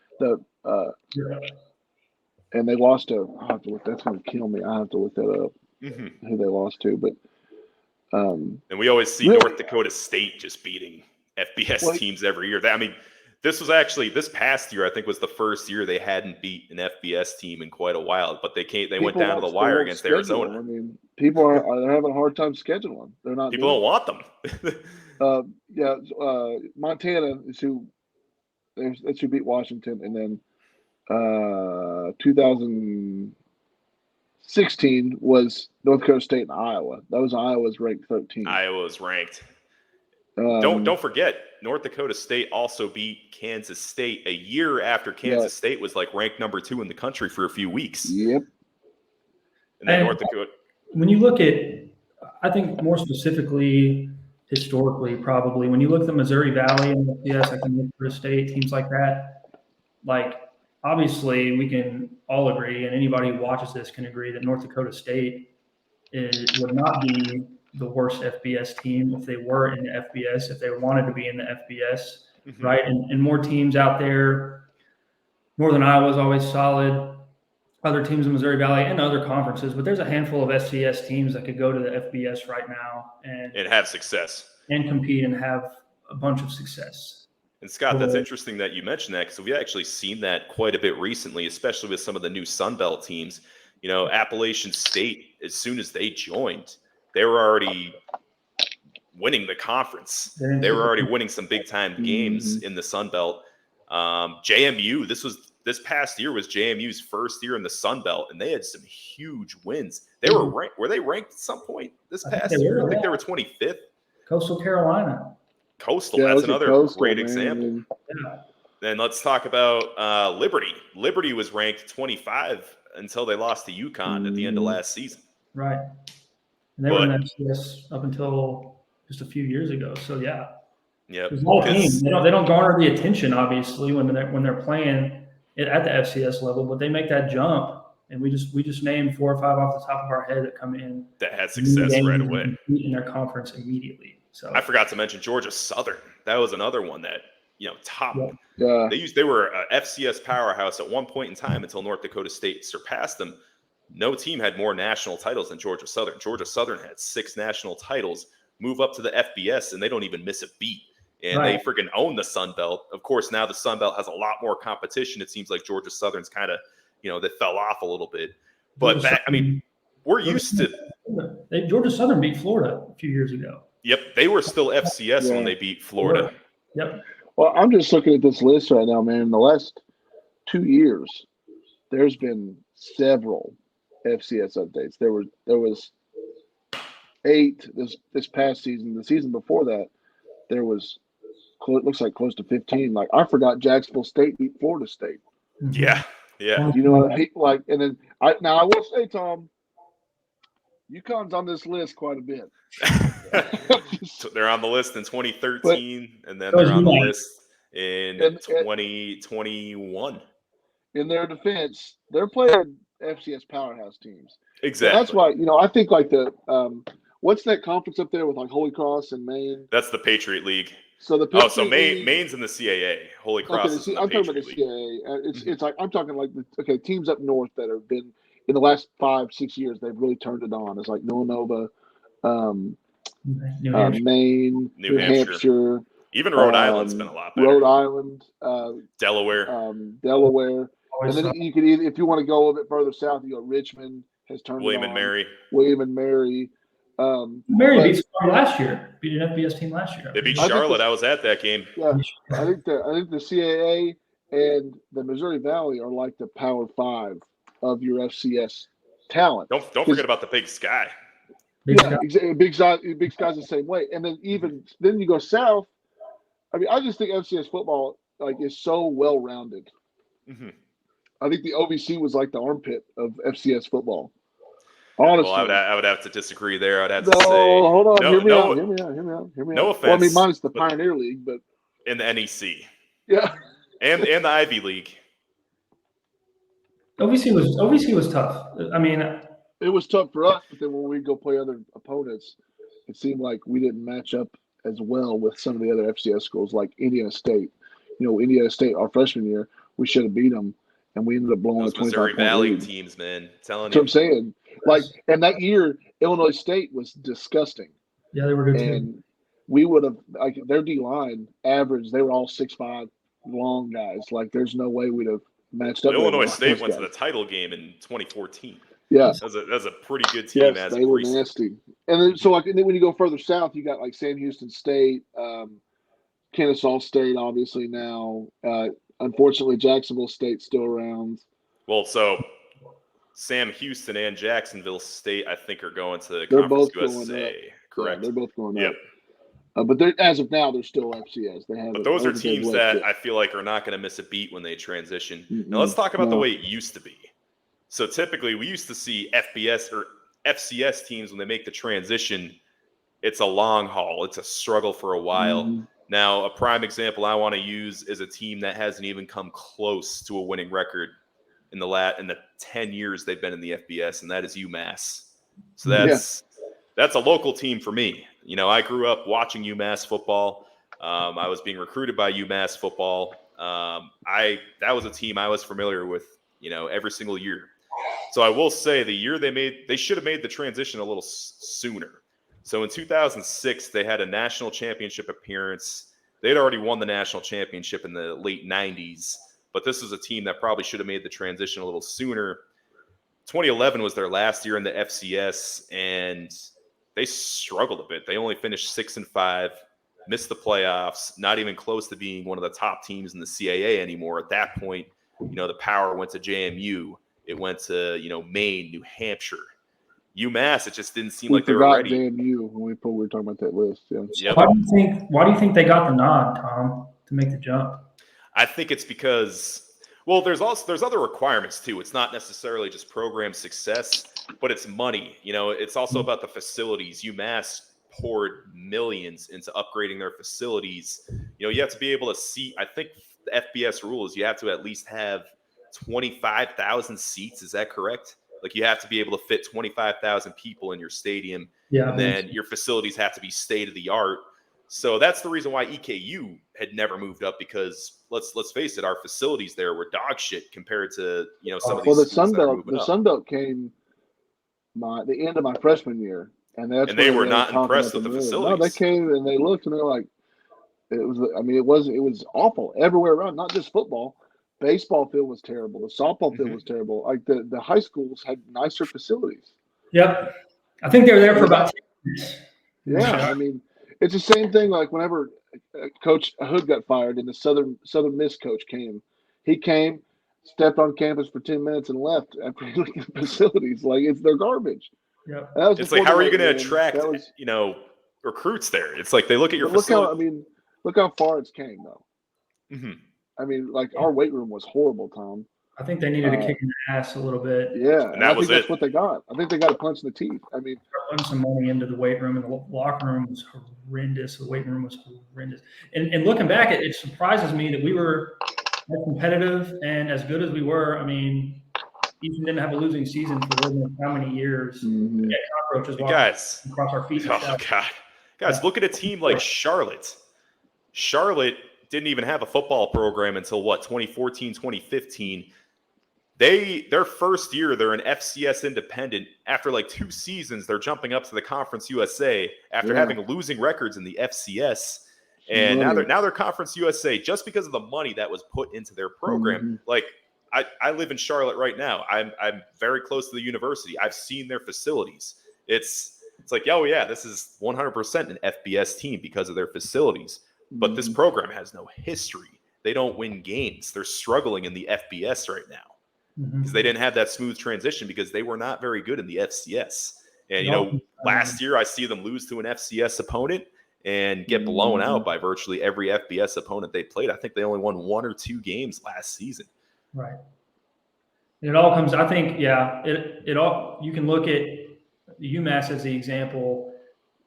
S3: And they lost to. That's going to kill me. I have to look that up. Who they lost to, but
S1: and we always see North Dakota State just beating FBS teams every year. This past year, I think, was the first year they hadn't beat an FBS team in quite a while. But they went down to the wire against Arizona.
S3: I mean, people are having a hard time scheduling. They're not.
S1: People don't want them.
S3: Montana is who beat Washington, and then 2016 was North Dakota State and Iowa. Iowa's ranked 13.
S1: Iowa's ranked. Don't forget, North Dakota State also beat Kansas State a year after Kansas State was like ranked number 2 in the country for a few weeks.
S3: Yep.
S1: And then North Dakota.
S2: When you look at, I think more specifically, historically, probably when you look at the Missouri Valley and the FCS, like North Dakota State, teams like that, like obviously we can all agree, and anybody who watches this can agree that North Dakota State would not be the worst FBS team if they were in the FBS, if they wanted to be in the FBS, right? And more teams out there. Northern Iowa is always solid. Other teams in Missouri Valley and other conferences, but there's a handful of FCS teams that could go to the FBS right now and
S1: have success
S2: and compete and have a bunch of success.
S1: And Scott, that's interesting that you mentioned that because we've actually seen that quite a bit recently, especially with some of the new Sun Belt teams. Appalachian State, as soon as they joined, they were already winning the conference. They were already winning some big-time games in the Sun Belt. JMU, this past year was JMU's first year in the Sun Belt, and they had some huge wins. They were ranked. Were they ranked at some point this past year? I think they were 25th.
S2: Coastal Carolina.
S1: That's another great example. Then let's talk about Liberty. Liberty was ranked 25 until they lost to UConn at the end of last season.
S2: Right. And they were in the FCS up until just a few years ago. So yeah.
S1: Yep.
S2: There's a lot of teams. They don't garner the attention, obviously, when they're playing at the FCS level, but they make that jump, and we just named 4 or 5 off the top of our head that come in
S1: that had success right away
S2: in their conference immediately. So
S1: I forgot to mention Georgia Southern. That was another one that top.
S3: Yeah.
S1: They were a FCS powerhouse at one point in time until North Dakota State surpassed them. No team had more national titles than Georgia Southern. Georgia Southern had 6 national titles. Move up to the FBS, and they don't even miss a beat. And they freaking own the Sun Belt. Of course, now the Sun Belt has a lot more competition. It seems like Georgia Southern's kind of, they fell off a little bit. But we're used to.
S2: Georgia Southern beat Florida a few years ago.
S1: Yep, they were still FCS when they beat Florida.
S2: Yep.
S3: Well, I'm just looking at this list right now, man. In the last 2 years, there's been several FCS updates. There was 8 this past season. The season before that, there was. It looks like close to 15. Like, I forgot Jacksonville State beat Florida State.
S1: Yeah.
S3: You know what I mean? Like, and then I will say, Tom, UConn's on this list quite a bit.
S1: So they're on the list in 2013, and then they're on the list in 2021.
S3: In their defense, they're playing FCS powerhouse teams.
S1: Exactly.
S3: So that's why, I think like the what's that conference up there with like Holy Cross and Maine?
S1: That's the Patriot League.
S3: So the
S1: Maine's in the CAA. Holy Cross is in the
S3: I'm
S1: Patriot
S3: talking about the
S1: League.
S3: CAA. It's like I'm talking like teams up north that have been in the last 5-6 years. They've really turned it on. It's like Villanova, Maine, New Hampshire,
S1: even Rhode Island's been a lot better.
S3: Rhode Island,
S1: Delaware,
S3: and then you could either, if you want to go a little bit further south, you go Richmond has turned
S1: William
S3: it on.
S1: William
S3: and Mary.
S2: Mary beat last year. Beat an FBS team last year.
S1: They beat Charlotte. I was at that game.
S3: Yeah, I think the CAA and the Missouri Valley are like the Power 5 of your FCS talent.
S1: Don't forget about the Big Sky.
S3: Big Sky's the same way. And then then you go south. I mean, I just think FCS football is so well rounded. Mm-hmm. I think the OVC was like the armpit of FCS football. Honestly.
S1: Well, I would have to disagree there. I'd have to say.
S3: Hold on. Hear me out.
S1: No offense.
S3: Well, I mean, minus the Pioneer League, but
S1: in the NEC.
S3: Yeah.
S1: And the Ivy League.
S2: OVC was tough. I mean,
S3: it was tough for us, but then when we go play other opponents, it seemed like we didn't match up as well with some of the other FCS schools, like Indiana State. Indiana State, our freshman year, we should have beat them, and we ended up blowing
S1: those
S3: a 25-point
S1: Missouri Valley
S3: lead.
S1: Teams, man. Telling
S3: That's what I'm saying. And that year, Illinois State was disgusting.
S2: Yeah, they were good
S3: and
S2: too.
S3: We would have their D line average. They were all 6'5" long guys. Like, there's no way we'd have matched up.
S1: Illinois State went to the title game in 2014.
S3: Yeah,
S1: that's a pretty good team.
S3: Yes, they were nasty. And then and then when you go further south, you got like Sam Houston State, Kennesaw State, obviously now. Unfortunately, Jacksonville State's still around.
S1: Well, so Sam Houston and Jacksonville State, I think, are going to
S3: They're
S1: Conference
S3: both
S1: USA.
S3: Going up.
S1: Correct.
S3: Yeah, they're both going
S1: up.
S3: But as of now, they're still FCS.
S1: But those are teams that I feel like are not going to miss a beat when they transition. Now let's talk about the way it used to be. So typically, we used to see FBS or FCS teams when they make the transition. It's a long haul. It's a struggle for a while. Mm-hmm. Now, a prime example I want to use is a team that hasn't even come close to a winning record in the 10 years they've been in the FBS, and that is UMass. So that's a local team for me. I grew up watching UMass football. I was being recruited by UMass football. That was a team I was familiar with, every single year. So I will say the year they should have made the transition a little sooner. So in 2006, they had a national championship appearance. They'd already won the national championship in the late 90s, but this was a team that probably should have made the transition a little sooner. 2011 was their last year in the FCS, and they struggled a bit. They only finished 6-5, missed the playoffs, not even close to being one of the top teams in the CAA anymore. At that point, the power went to JMU. It went to, Maine, New Hampshire. UMass, it just didn't seem like they were ready.
S3: JMU when we were talking about that list. Yeah.
S2: Yep. Why do you think they got the nod, Tom, to make the jump?
S1: I think it's because, well, there's other requirements too. It's not necessarily just program success, but it's money. It's also about the facilities. UMass poured millions into upgrading their facilities. You have to be able to see. I think the FBS rule is you have to at least have 25,000 seats. Is that correct? Like you have to be able to fit 25,000 people in your stadium, and then your facilities have to be state of the art. So that's the reason why EKU had never moved up, because let's face it, our facilities there were dog shit compared to some of these schools that are moving up.
S3: The Sun Belt came the end of my freshman year, and
S1: they were not impressed with the facilities.
S3: No, they came and they looked and they're like, it was awful everywhere around. Not just football, baseball field was terrible. The softball field was terrible. Like the high schools had nicer facilities.
S2: Yep, I think they were there for about 10 years.
S3: Yeah, I mean. It's the same thing like whenever Coach Hood got fired and the Southern Miss coach came. He came, stepped on campus for 10 minutes and left after he looked at the facilities. Like, they're garbage.
S2: Yeah.
S1: It's like, how are you going to attract, recruits there? It's like they look at your facility.
S3: Look how far it's came, though.
S1: Mm-hmm.
S3: I mean, like, our weight room was horrible, Tom.
S2: I think they needed a kick in the ass a little bit.
S3: Yeah, and I think that's what they got. I think they got a punch in the teeth. I mean,
S2: putting some money into the weight room, and the locker room was horrendous. The weight room was horrendous. And looking back, it surprises me that we were as competitive and as good as we were. I mean, Eastern didn't have a losing season for how many years?
S3: Mm-hmm.
S2: Yeah, cockroaches
S1: guys,
S2: across our feet.
S1: Oh God, guys, look at a team like Charlotte. Charlotte didn't even have a football program until 2014, 2015. Their first year, they're an FCS independent. After like 2 seasons, they're jumping up to the Conference USA after having losing records in the FCS. And now they're Conference USA just because of the money that was put into their program.
S3: Mm-hmm.
S1: Like I live in Charlotte right now. I'm very close to the university. I've seen their facilities. It's like, oh yeah, this is 100% an FBS team because of their facilities. But this program has no history. They don't win games. They're struggling in the FBS right now. Because they didn't have that smooth transition because they were not very good in the FCS. And, last year I see them lose to an FCS opponent and get blown out by virtually every FBS opponent they played. I think they only won 1 or 2 games last season.
S2: Right. And it all comes, I think, it all, you can look at UMass as the example.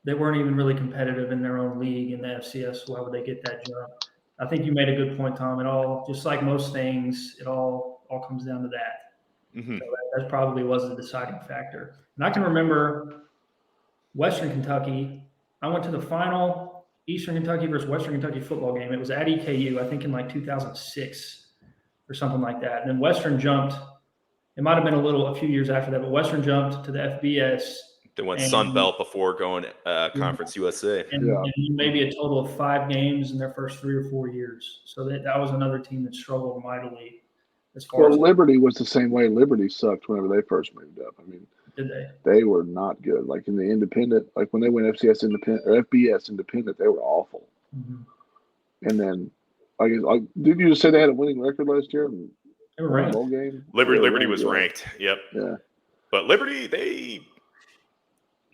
S2: They weren't even really competitive in their own league in the FCS. Why would they get that jump? I think you made a good point, Tom. It all, just like most things, it all comes down to that.
S1: Mm-hmm.
S2: So that probably was the deciding factor. And I can remember Western Kentucky. I went to the final Eastern Kentucky versus Western Kentucky football game. It was at EKU, I think in like 2006 or something like that. And then Western jumped. It might have been a few years after that, but Western jumped to the FBS.
S1: They went Sun Belt before going Conference USA.
S2: And maybe a total of 5 games in their first 3 or 4 years. So that was another team that struggled mightily.
S3: Liberty was the same way. Liberty sucked whenever they first moved up. I mean,
S2: did they?
S3: They were not good. Like in the independent, like when they went FCS independent or FBS independent, they were awful.
S2: Mm-hmm.
S3: And then, did you just say they had a winning record last year?
S2: They were ranked.
S3: Bowl game?
S1: Liberty was ranked. Yep.
S3: Yeah.
S1: But Liberty, they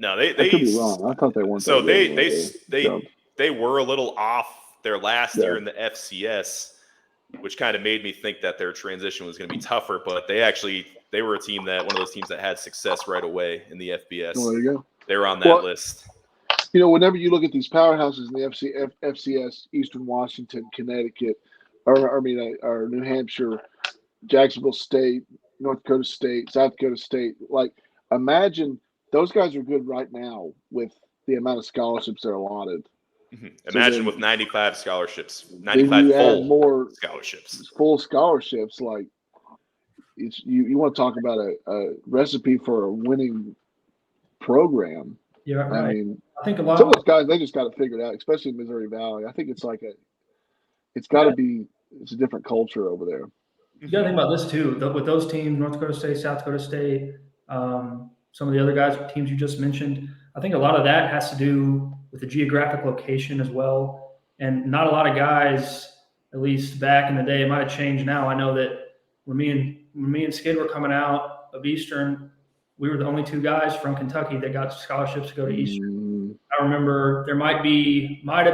S3: I could be wrong. I thought they weren't.
S1: So they were a little off their last year in the FCS, which kind of made me think that their transition was going to be tougher. But they were a team one of those teams that had success right away in the FBS.
S3: Oh, there you go.
S1: They were on that list.
S3: Whenever you look at these powerhouses in the FCS, Eastern Washington, Connecticut, or New Hampshire, Jacksonville State, North Dakota State, South Dakota State, like imagine those guys are good right now with the amount of scholarships they're allotted.
S1: Mm-hmm. Imagine with 95 scholarships, 95 full scholarships. Like you want to talk about a recipe for a winning program.
S2: Yeah, right.
S3: I mean,
S2: I think a lot
S3: some of those guys, they just got to figure it out, especially in Missouri Valley. I think it's a different culture over there.
S2: You got to think about this too. With those teams, North Dakota State, South Dakota State, some of the other teams you just mentioned, I think a lot of that has to do with the geographic location as well. And not a lot of guys, at least back in the day, it might have changed now. I know that when me and Skid were coming out of Eastern, we were the only 2 guys from Kentucky that got scholarships to go to Eastern. I remember there might have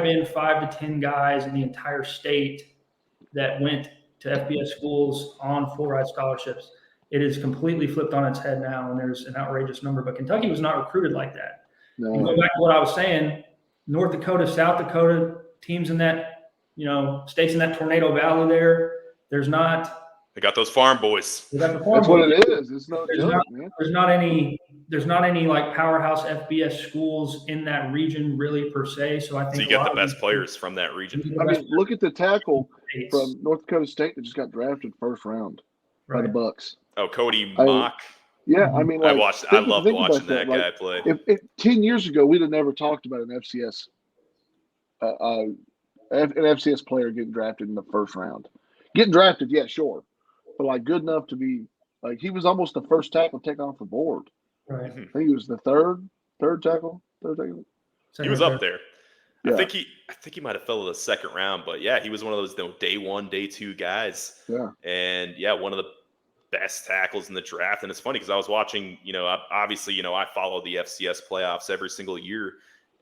S2: been 5 to 10 guys in the entire state that went to FBS schools on full-ride scholarships. It is completely flipped on its head now, and there's an outrageous number. But Kentucky was not recruited like that.
S3: No.
S2: And going back to what I was saying, North Dakota, South Dakota, teams in that, states in that Tornado Valley there's not.
S1: They got those farm boys.
S2: They got the farm
S3: That's
S2: boys.
S3: what it is. It's no joke, man.
S2: There's not any like powerhouse FBS schools in that region really per se. So I think
S1: So you get the best players from that region.
S3: I mean, look at the tackle from North Dakota State that just got drafted first round by the Bucks.
S1: Oh, Cody Mock.
S3: Yeah, I mean,
S1: I loved watching that guy play.
S3: If 10 years ago we'd have never talked about an FCS, an FCS player getting drafted in the first round. Getting drafted, yeah, sure, but like good enough to be like he was almost the first tackle taken off the board.
S2: Right.
S3: I think he was the third tackle.
S1: He was up there.
S3: Yeah.
S1: I think he might have fell in the second round, but yeah, he was one of those day 1, day 2 guys.
S3: Yeah.
S1: And yeah, one of the best tackles in the draft. And it's funny because I was watching, obviously, I follow the FCS playoffs every single year.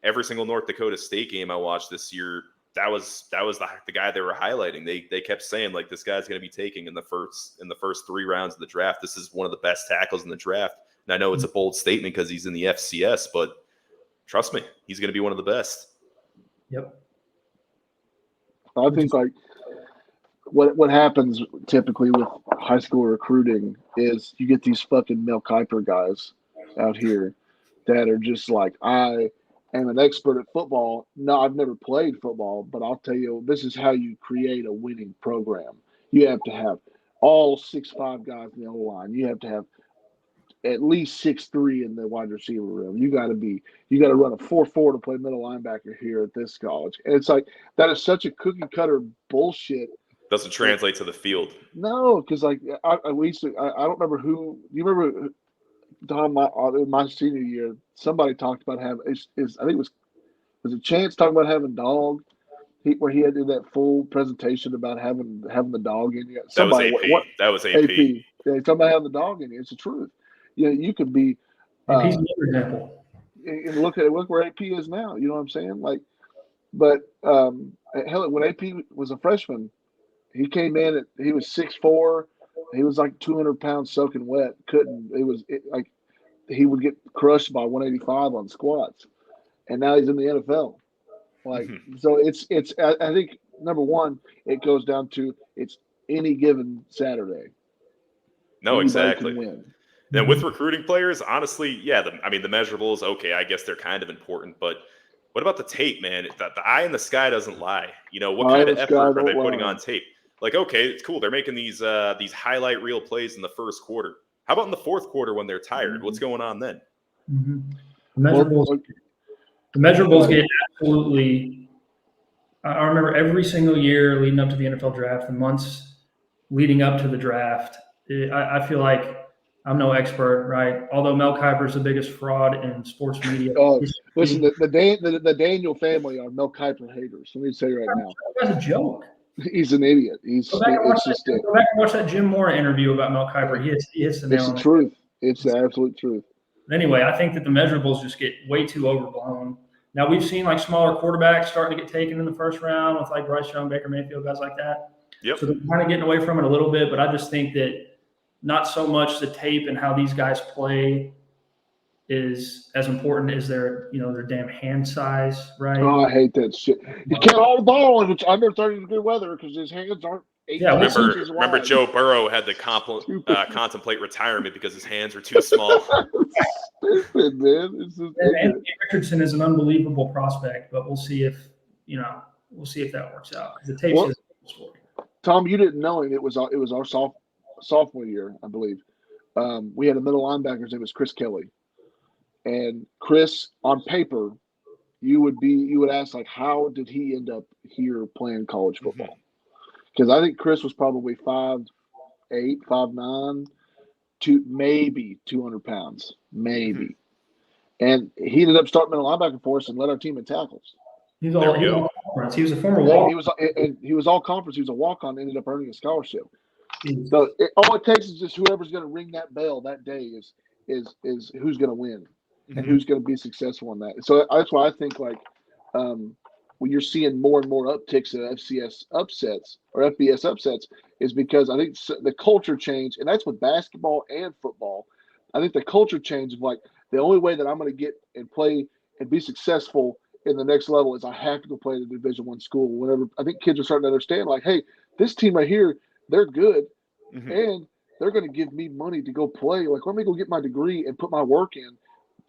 S1: Every single North Dakota State game I watched this year, that was the guy they were highlighting. They kept saying like this guy's going to be taking in the first 3 rounds of the draft. This is one of the best tackles in the draft. And I know it's a bold statement because he's in the FCS, but trust me, he's going to be one of the best.
S2: Yep.
S3: I think like what happens typically with high school recruiting is you get these fucking Mel Kiper guys out here that are just like, I am an expert at football. No, I've never played football, but I'll tell you, this is how you create a winning program. You have to have all 6'5" guys in the O-line. You have to have at least 6'3" in the wide receiver room. You got to run a 4.4 to play middle linebacker here at this college. And it's like, that is such a cookie cutter bullshit.
S1: Doesn't translate to the field.
S3: No, because like I don't remember who. You remember Tom? My senior year, somebody talked about having. I think it was a Chance talking about having dog. Where he had to do that full presentation about having the dog in you.
S1: Somebody, that was AP.
S3: Yeah, talking about having the dog in you. It's the truth. You could be.
S2: He's another example.
S3: And look where AP is now. You know what I'm saying? Like, but hell, when AP was a freshman. He came in he was 6'4". He was like 200 pounds soaking wet. Like he would get crushed by 185 on squats. And now he's in the NFL. Like, so it's I think number one, it goes down to it's any given Saturday.
S1: No,
S3: Anybody
S1: exactly.
S3: can win.
S1: Then with recruiting players, honestly, yeah, the measurables, okay, I guess they're kind of important, but what about the tape, man? The eye in the sky doesn't lie. What kind of effort are they putting on tape? Like, okay, it's cool. They're making these highlight reel plays in the first quarter. How about in the fourth quarter when they're tired? What's going on then?
S2: Mm-hmm. The measurables get absolutely. I remember every single year leading up to the NFL draft, the months leading up to the draft. I feel like I'm no expert, right? Although Mel Kiper is the biggest fraud in sports media.
S3: Oh, listen, the Daniel family are Mel Kiper haters. Let me say right now.
S2: That's a joke.
S3: He's an idiot.
S2: Go back and watch that Jim Moore interview about Mel Kiper. He hits the nail on the
S3: truth. It's the absolute truth.
S2: But anyway, I think that the measurables just get way too overblown. Now, we've seen like smaller quarterbacks starting to get taken in the first round with like Bryce Young, Baker Mayfield, guys like that.
S1: Yep.
S2: So they're kind of getting away from it a little bit, but I just think that not so much the tape and how these guys play is as important as their damn hand size, right?
S3: Oh, I hate that shit. You can't hold the ball if it's under 30-degree weather because his hands aren't 8 inches wide.
S1: Remember Joe Burrow had to contemplate retirement because his hands were too small.
S3: Stupid, man.
S2: Anthony Richardson is an unbelievable prospect, but we'll see if that works out. The tape is a story.
S3: Tom, you didn't know him. It was our sophomore year, I believe. We had a middle linebacker. His name was Chris Kelly. And Chris, on paper, you would ask, like, how did he end up here playing college football? Because I think Chris was probably 5'8", 5'9", maybe 200 pounds, maybe. And he ended up starting middle linebacker for us and led our team in tackles.
S2: He was all conference. He was a former walk.
S3: He was all conference. He was a walk-on. Ended up earning a scholarship. So all it takes is just whoever's going to ring that bell that day is who's going to win and who's going to be successful in that. So that's why I think like when you're seeing more and more upticks in FCS upsets or FBS upsets is because I think the culture change, and that's with basketball and football. I think the culture change of like the only way that I'm going to get and play and be successful in the next level is I have to go play at a Division I school. Whenever I think kids are starting to understand, like, hey, this team right here, they're good, and they're going to give me money to go play. Like, let me go get my degree and put my work in,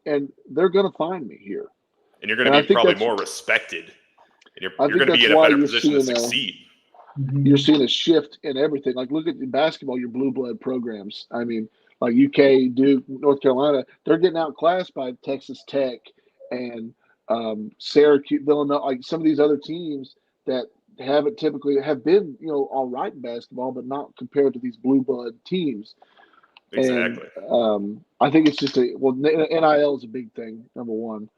S3: and they're going to find me here.
S1: And you're going to be probably more respected. And you're going to be in a better position to succeed.
S3: You're seeing a shift in everything. Like, look at the basketball, your blue blood programs. I mean, like UK, Duke, North Carolina, they're getting outclassed by Texas Tech and Syracuse, Villanova, like some of these other teams that haven't typically have been, all right in basketball, but not compared to these blue blood teams.
S1: Exactly.
S3: And I think it's just NIL is a big thing, number one.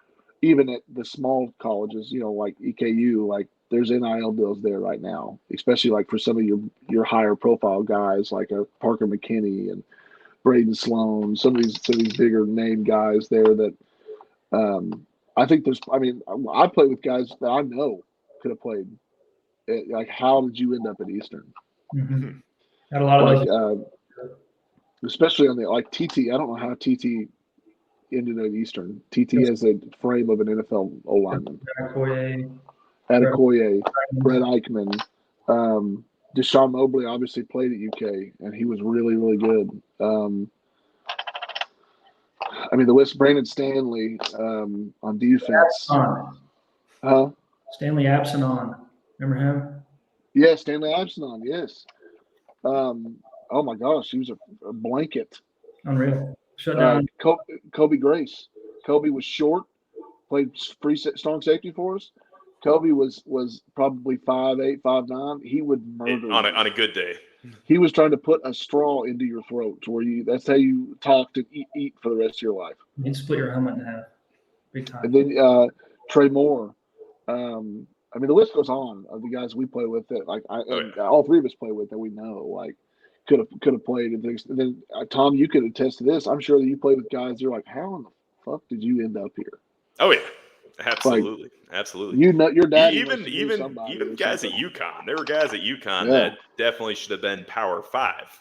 S3: Even at the small colleges, like EKU, like there's NIL deals there right now, especially like for some of your higher profile guys like a Parker McKinney and Braden Sloan, some of these bigger name guys there that I think I play with guys that I know could have played. Like, how did you end up at Eastern?
S2: Had a lot of those.
S3: Especially on the like TT. I don't know how TT ended at Eastern. TT has a frame of an NFL O lineman. Adekoye, Brett Eichmann, Deshaun Mobley obviously played at UK, and he was really, really good. The list. Brandon Stanley on defense.
S2: Stanley Absonon. Remember him?
S3: Yeah, Stanley Absonon. Yes. Oh my gosh, he was a blanket.
S2: Unreal. Shut down.
S3: Kobe Grace. Kobe was short, played strong safety for us. Kobe was probably 5'8", 5'9". He would murder
S1: on a good day.
S3: He was trying to put a straw into your throat to where that's how you talked and eat for the rest of your life.
S2: You'd split your helmet in half. Big time.
S3: And then Trey Moore. The list goes on of the guys we play with that all three of us play with that we know like could have played and things. And then Tom, you could attest to this. I'm sure that you played with guys. You're like, how in the fuck did you end up here?
S1: Oh yeah, absolutely, absolutely.
S3: Your dad
S1: even guys at UConn. There were guys at UConn that definitely should have been Power 5.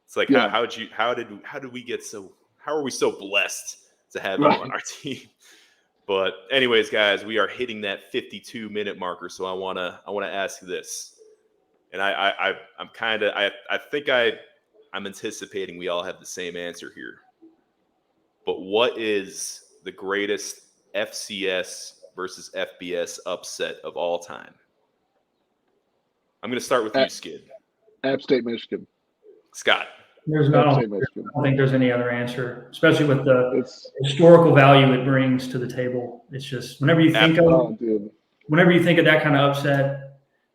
S1: It's like how did we get so? How are we so blessed to have him on our team? But anyways, guys, we are hitting that 52-minute marker. So I wanna ask this. And I'm anticipating we all have the same answer here. But what is the greatest FCS versus FBS upset of all time? I'm going to start with you, Skid.
S3: App State, Michigan.
S1: Scott.
S2: I don't think there's any other answer, especially with the historical value it brings to the table. It's just whenever you think of that kind of upset,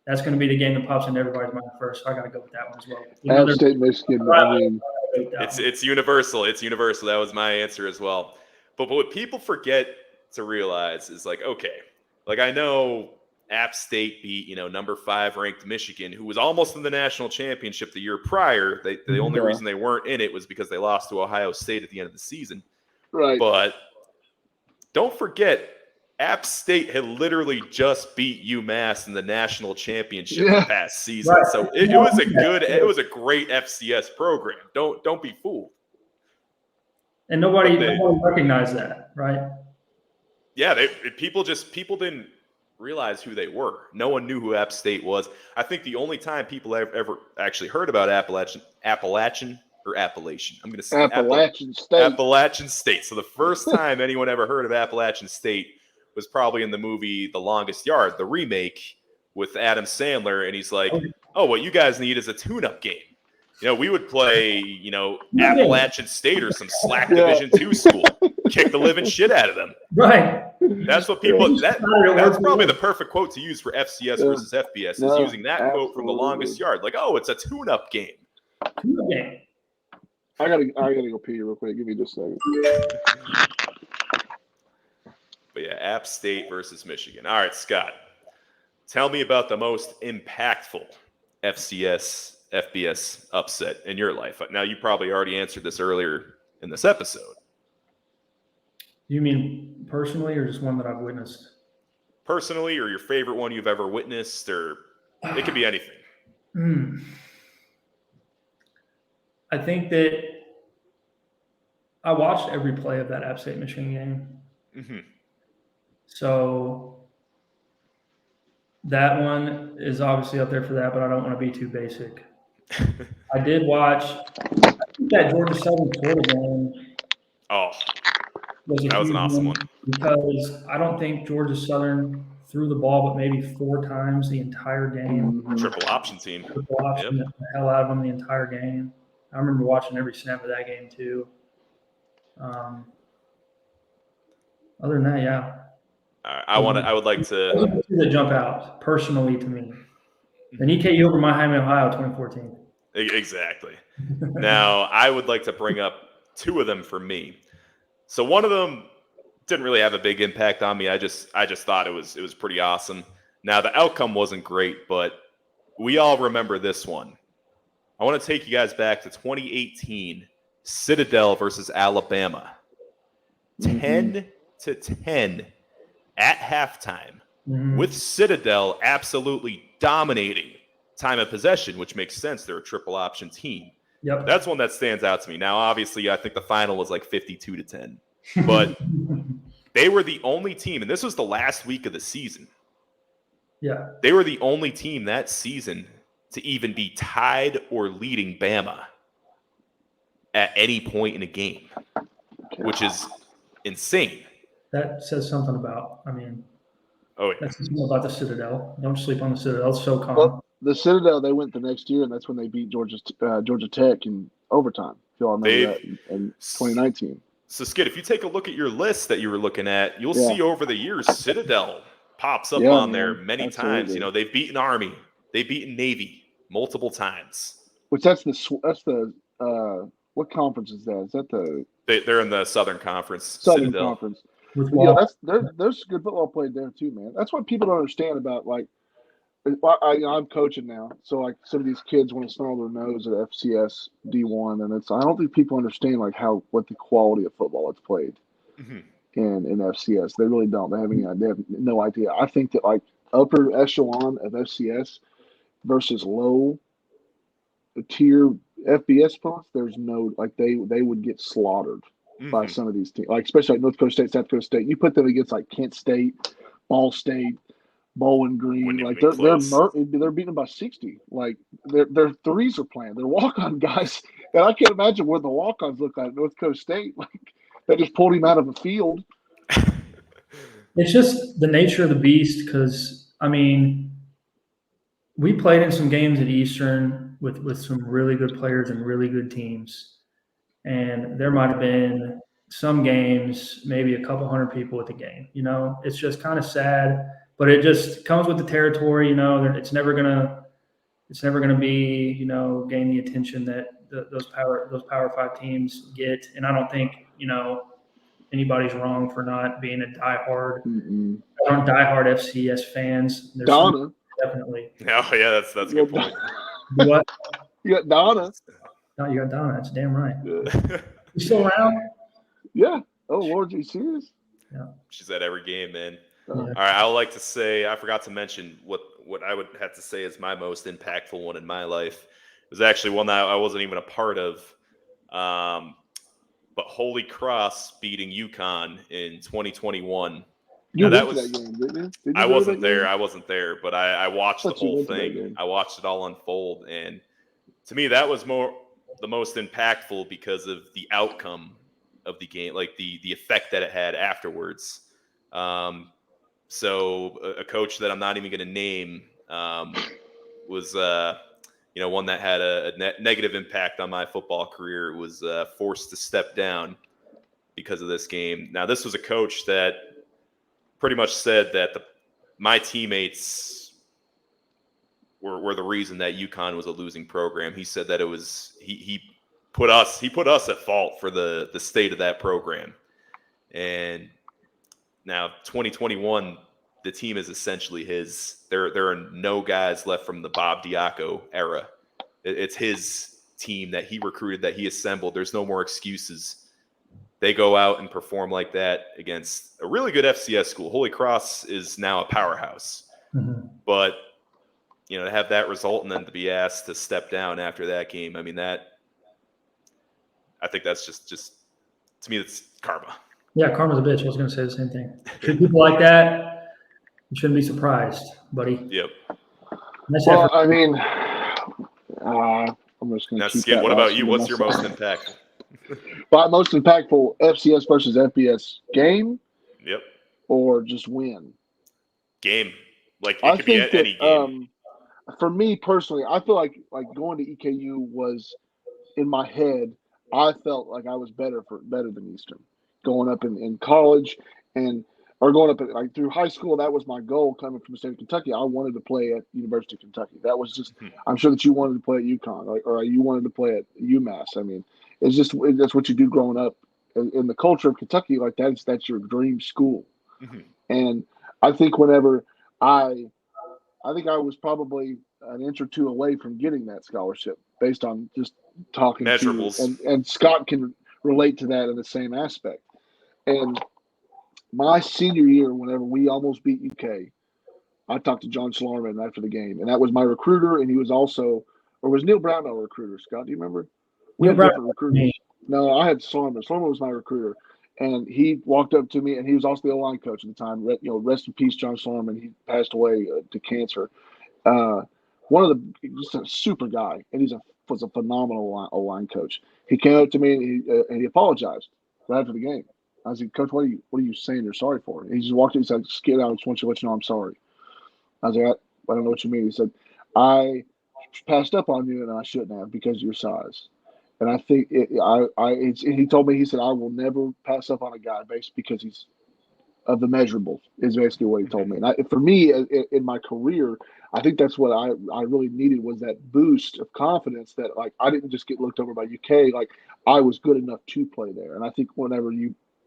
S2: that's going to be the game that pops into everybody's mind first. So I got to go with that one as well.
S3: App State, Michigan.
S1: It's universal. It's universal. That was my answer as well. But what people forget to realize is I know App State beat, number 5 ranked Michigan, who was almost in the national championship the year prior. The only reason they weren't in it was because they lost to Ohio State at the end of the season.
S3: Right.
S1: But don't forget, App State had literally just beat UMass in the national championship the past season. Right. So it was a great FCS program. Don't be fooled.
S2: And nobody recognized that, right?
S1: Yeah, people didn't realize who they were. No one knew who App State was. I think the only time people ever actually heard about Appalachian. I'm going to say Appalachian State. So the first time anyone ever heard of Appalachian State was probably in the movie The Longest Yard, the remake with Adam Sandler, and he's like, "Oh, what you guys need is a tune-up game." We would play, Appalachian State or some slack Division II school, kick the living shit out of them.
S2: Right.
S1: That's what people. That's probably the perfect quote to use for FCS versus FBS is using that quote from The Longest Yard. Like, oh, it's a tune-up game.
S2: Tune-up game.
S3: I gotta go pee real quick. Give me just a second.
S1: But yeah, App State versus Michigan. All right, Scott, tell me about the most impactful FCS, FBS upset in your life. Now, you probably already answered this earlier in this episode.
S2: You mean personally or just one that I've witnessed?
S1: personally, or your favorite one you've ever witnessed, or it could be anything.
S2: I think that I watched every play of that App State Michigan game.
S1: Mm-hmm.
S2: So that one is obviously up there for that, but I don't want to be too basic. I did watch that Georgia Southern Florida game.
S1: Oh,
S2: That
S1: was an awesome one.
S2: Because I don't think Georgia Southern threw the ball but maybe 4 times the entire game.
S1: Triple option team.
S2: Triple option the hell out of them the entire game. I remember watching every snap of that game too. Other than that, yeah.
S1: I would like to.
S2: Those are the two that jump out personally to me. And EKU over Miami, Ohio, 2014.
S1: Exactly. Now, I would like to bring up 2 of them for me. So one of them didn't really have a big impact on me. I just thought it was pretty awesome. Now, the outcome wasn't great, but we all remember this one. I want to take you guys back to 2018, Citadel versus Alabama. 10-10 at halftime, with Citadel absolutely dominating time of possession, which makes sense. They're a triple option team.
S2: Yep.
S1: That's one that stands out to me. Now, obviously, I think the final was like 52-10, but they were the only team, and this was the last week of the season.
S2: Yeah.
S1: They were the only team that season to even be tied or leading Bama at any point in a game, which is insane.
S2: That says something about,
S1: Oh, yeah.
S2: That says something about the Citadel. Don't sleep on the Citadel. It's so calm.
S3: Well, the Citadel, they went the next year, and that's when they beat Georgia Tech in overtime. If you all remember that in 2019.
S1: So, Skid, if you take a look at your list that you were looking at, you'll see over the years Citadel pops up on there many times. You know, they've beaten Army, they've beaten Navy multiple times.
S3: Which that's the what conference is that? Is that the?
S1: They're in the Southern Conference.
S3: Southern
S1: Citadel.
S3: Conference. There's good football played there too, man. That's what people don't understand about like. I'm coaching now, so like some of these kids want to snarl their nose at FCS D1, and I don't think people understand like what the quality of football it's played in FCS. They really don't. They have no idea. I think that like upper echelon of FCS versus low tier FBS spots, there's no like they would get slaughtered by some of these teams, like especially like North Dakota State, South Dakota State. You put them against like Kent State, Ball State, Bowling Green, like they're beating them by 60. Like their threes are playing. They're walk-on guys, and I can't imagine what the walk-ons look like at North Dakota State. Like they just pulled him out of a field.
S2: It's just the nature of the beast. Because we played in some games at Eastern with some really good players and really good teams, and there might have been some games maybe a couple hundred people at the game. You know, it's just kind of sad. But it just comes with the territory, you know. It's never gonna be, you know, gain the attention that those Power 5 teams get. And I don't think, you know, anybody's wrong for not being a diehard FCS fans.
S3: Donna,
S2: definitely.
S1: Oh yeah, that's a good point.
S2: What?
S3: You got Donna.
S2: No, you got Donna. That's damn right.
S3: Yeah.
S2: You still around?
S3: Yeah. Oh Lord, are you serious?
S2: Yeah.
S1: She's at every game, man.
S2: Yeah.
S1: All right, I would like to say, I forgot to mention what I would have to say is my most impactful one in my life. It was actually one that I wasn't even a part of, but Holy Cross beating UConn in 2021.
S3: You went to that game, didn't you?
S1: I wasn't there, but I watched the whole thing. I watched it all unfold, and to me, that was the most impactful because of the outcome of the game, like the effect that it had afterwards. So a coach that I'm not even going to name was, one that had a negative impact on my football career. Was forced to step down because of this game. Now, this was a coach that pretty much said that my teammates were the reason that UConn was a losing program. He said that it was he put us at fault for the state of that program. And now 2021, the team is essentially his. There are no guys left from the Bob Diaco era. It's his team that he recruited, that he assembled. There's no more excuses. they go out and perform like that against a really good FCS school. Holy Cross is now a powerhouse.
S2: Mhm.
S1: But, to have that result and then to be asked to step down after that game, I mean, I think that's just to me, it's karma.
S2: Yeah, karma's a bitch. I was going to say the same thing. Treat people like that, you shouldn't be surprised, buddy.
S1: Yep.
S3: Well, I mean, I'm just going
S1: Now,
S3: to keep
S1: Skip,
S3: that.
S1: what about
S3: last
S1: you?
S3: one to
S1: What's your most
S3: myself.
S1: impactful?
S3: But most impactful FCS versus FBS game
S1: Yep.
S3: or just win?
S1: Game. Like, it
S3: I
S1: could be
S3: think
S1: any game.
S3: for me personally, I feel like going to EKU was in my head. I felt like I was better than Eastern going up in college or going up through high school. That was my goal coming from the state of Kentucky. I wanted to play at University of Kentucky. That was just. I'm sure that you wanted to play at UConn or you wanted to play at UMass. I mean, that's what you do growing up in the culture of Kentucky. Like that's your dream school.
S1: Mm-hmm.
S3: And I think whenever I think I was probably an inch or two away from getting that scholarship based on just talking
S1: Measurables.
S3: and Scott can relate to that in the same aspect. And my senior year, whenever we almost beat UK, I talked to John Schlarman after the game, and that was my recruiter, and he was also, or was Neil Brown our recruiter? Scott, do you remember? We had different recruiters. No, I had Schlarman. Schlarman was my recruiter. And he walked up to me, and he was also the O-line coach at the time. Rest in peace, John Schlarman. He passed away to cancer. Just a super guy, and was a phenomenal O-line coach. He came up to me and he apologized right after the game. I was like, Coach, what are you saying you're sorry for? And he just walked in and said, Skid, I just want you to let you know I'm sorry. I was like, I don't know what you mean. He said, I passed up on you, and I shouldn't have because of your size. And I think he told me, he said, I will never pass up on a guy based because he's of the measurables is basically what he told me. And for me, in my career, I think that's what I really needed was that boost of confidence that like I didn't just get looked over by UK. Like I was good enough to play there. And I think whenever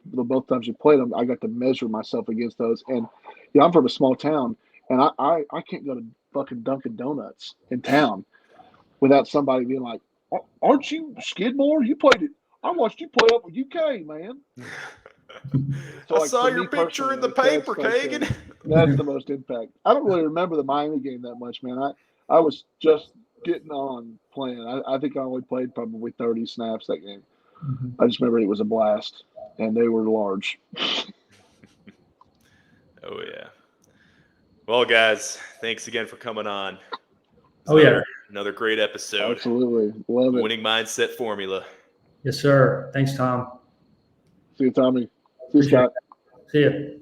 S3: both times you played them, I got to measure myself against those. And I'm from a small town, and I can't go to fucking Dunkin' Donuts in town without somebody being like, aren't you Skidmore? You played it. I watched you play up with UK, man.
S1: So I saw your picture in the paper, Kagan.
S3: That's the most impact. I don't really remember the Miami game that much, man. I was just getting on playing. I think I only played probably 30 snaps that game. Mm-hmm. I just remember it was a blast, and they were large.
S1: Oh, yeah. Well, guys, thanks again for coming on. Another great episode.
S3: Absolutely. Love it.
S1: Winning mindset formula.
S2: Yes, sir. Thanks, Tom.
S3: See you, Tommy. See you, Scott.
S2: See you.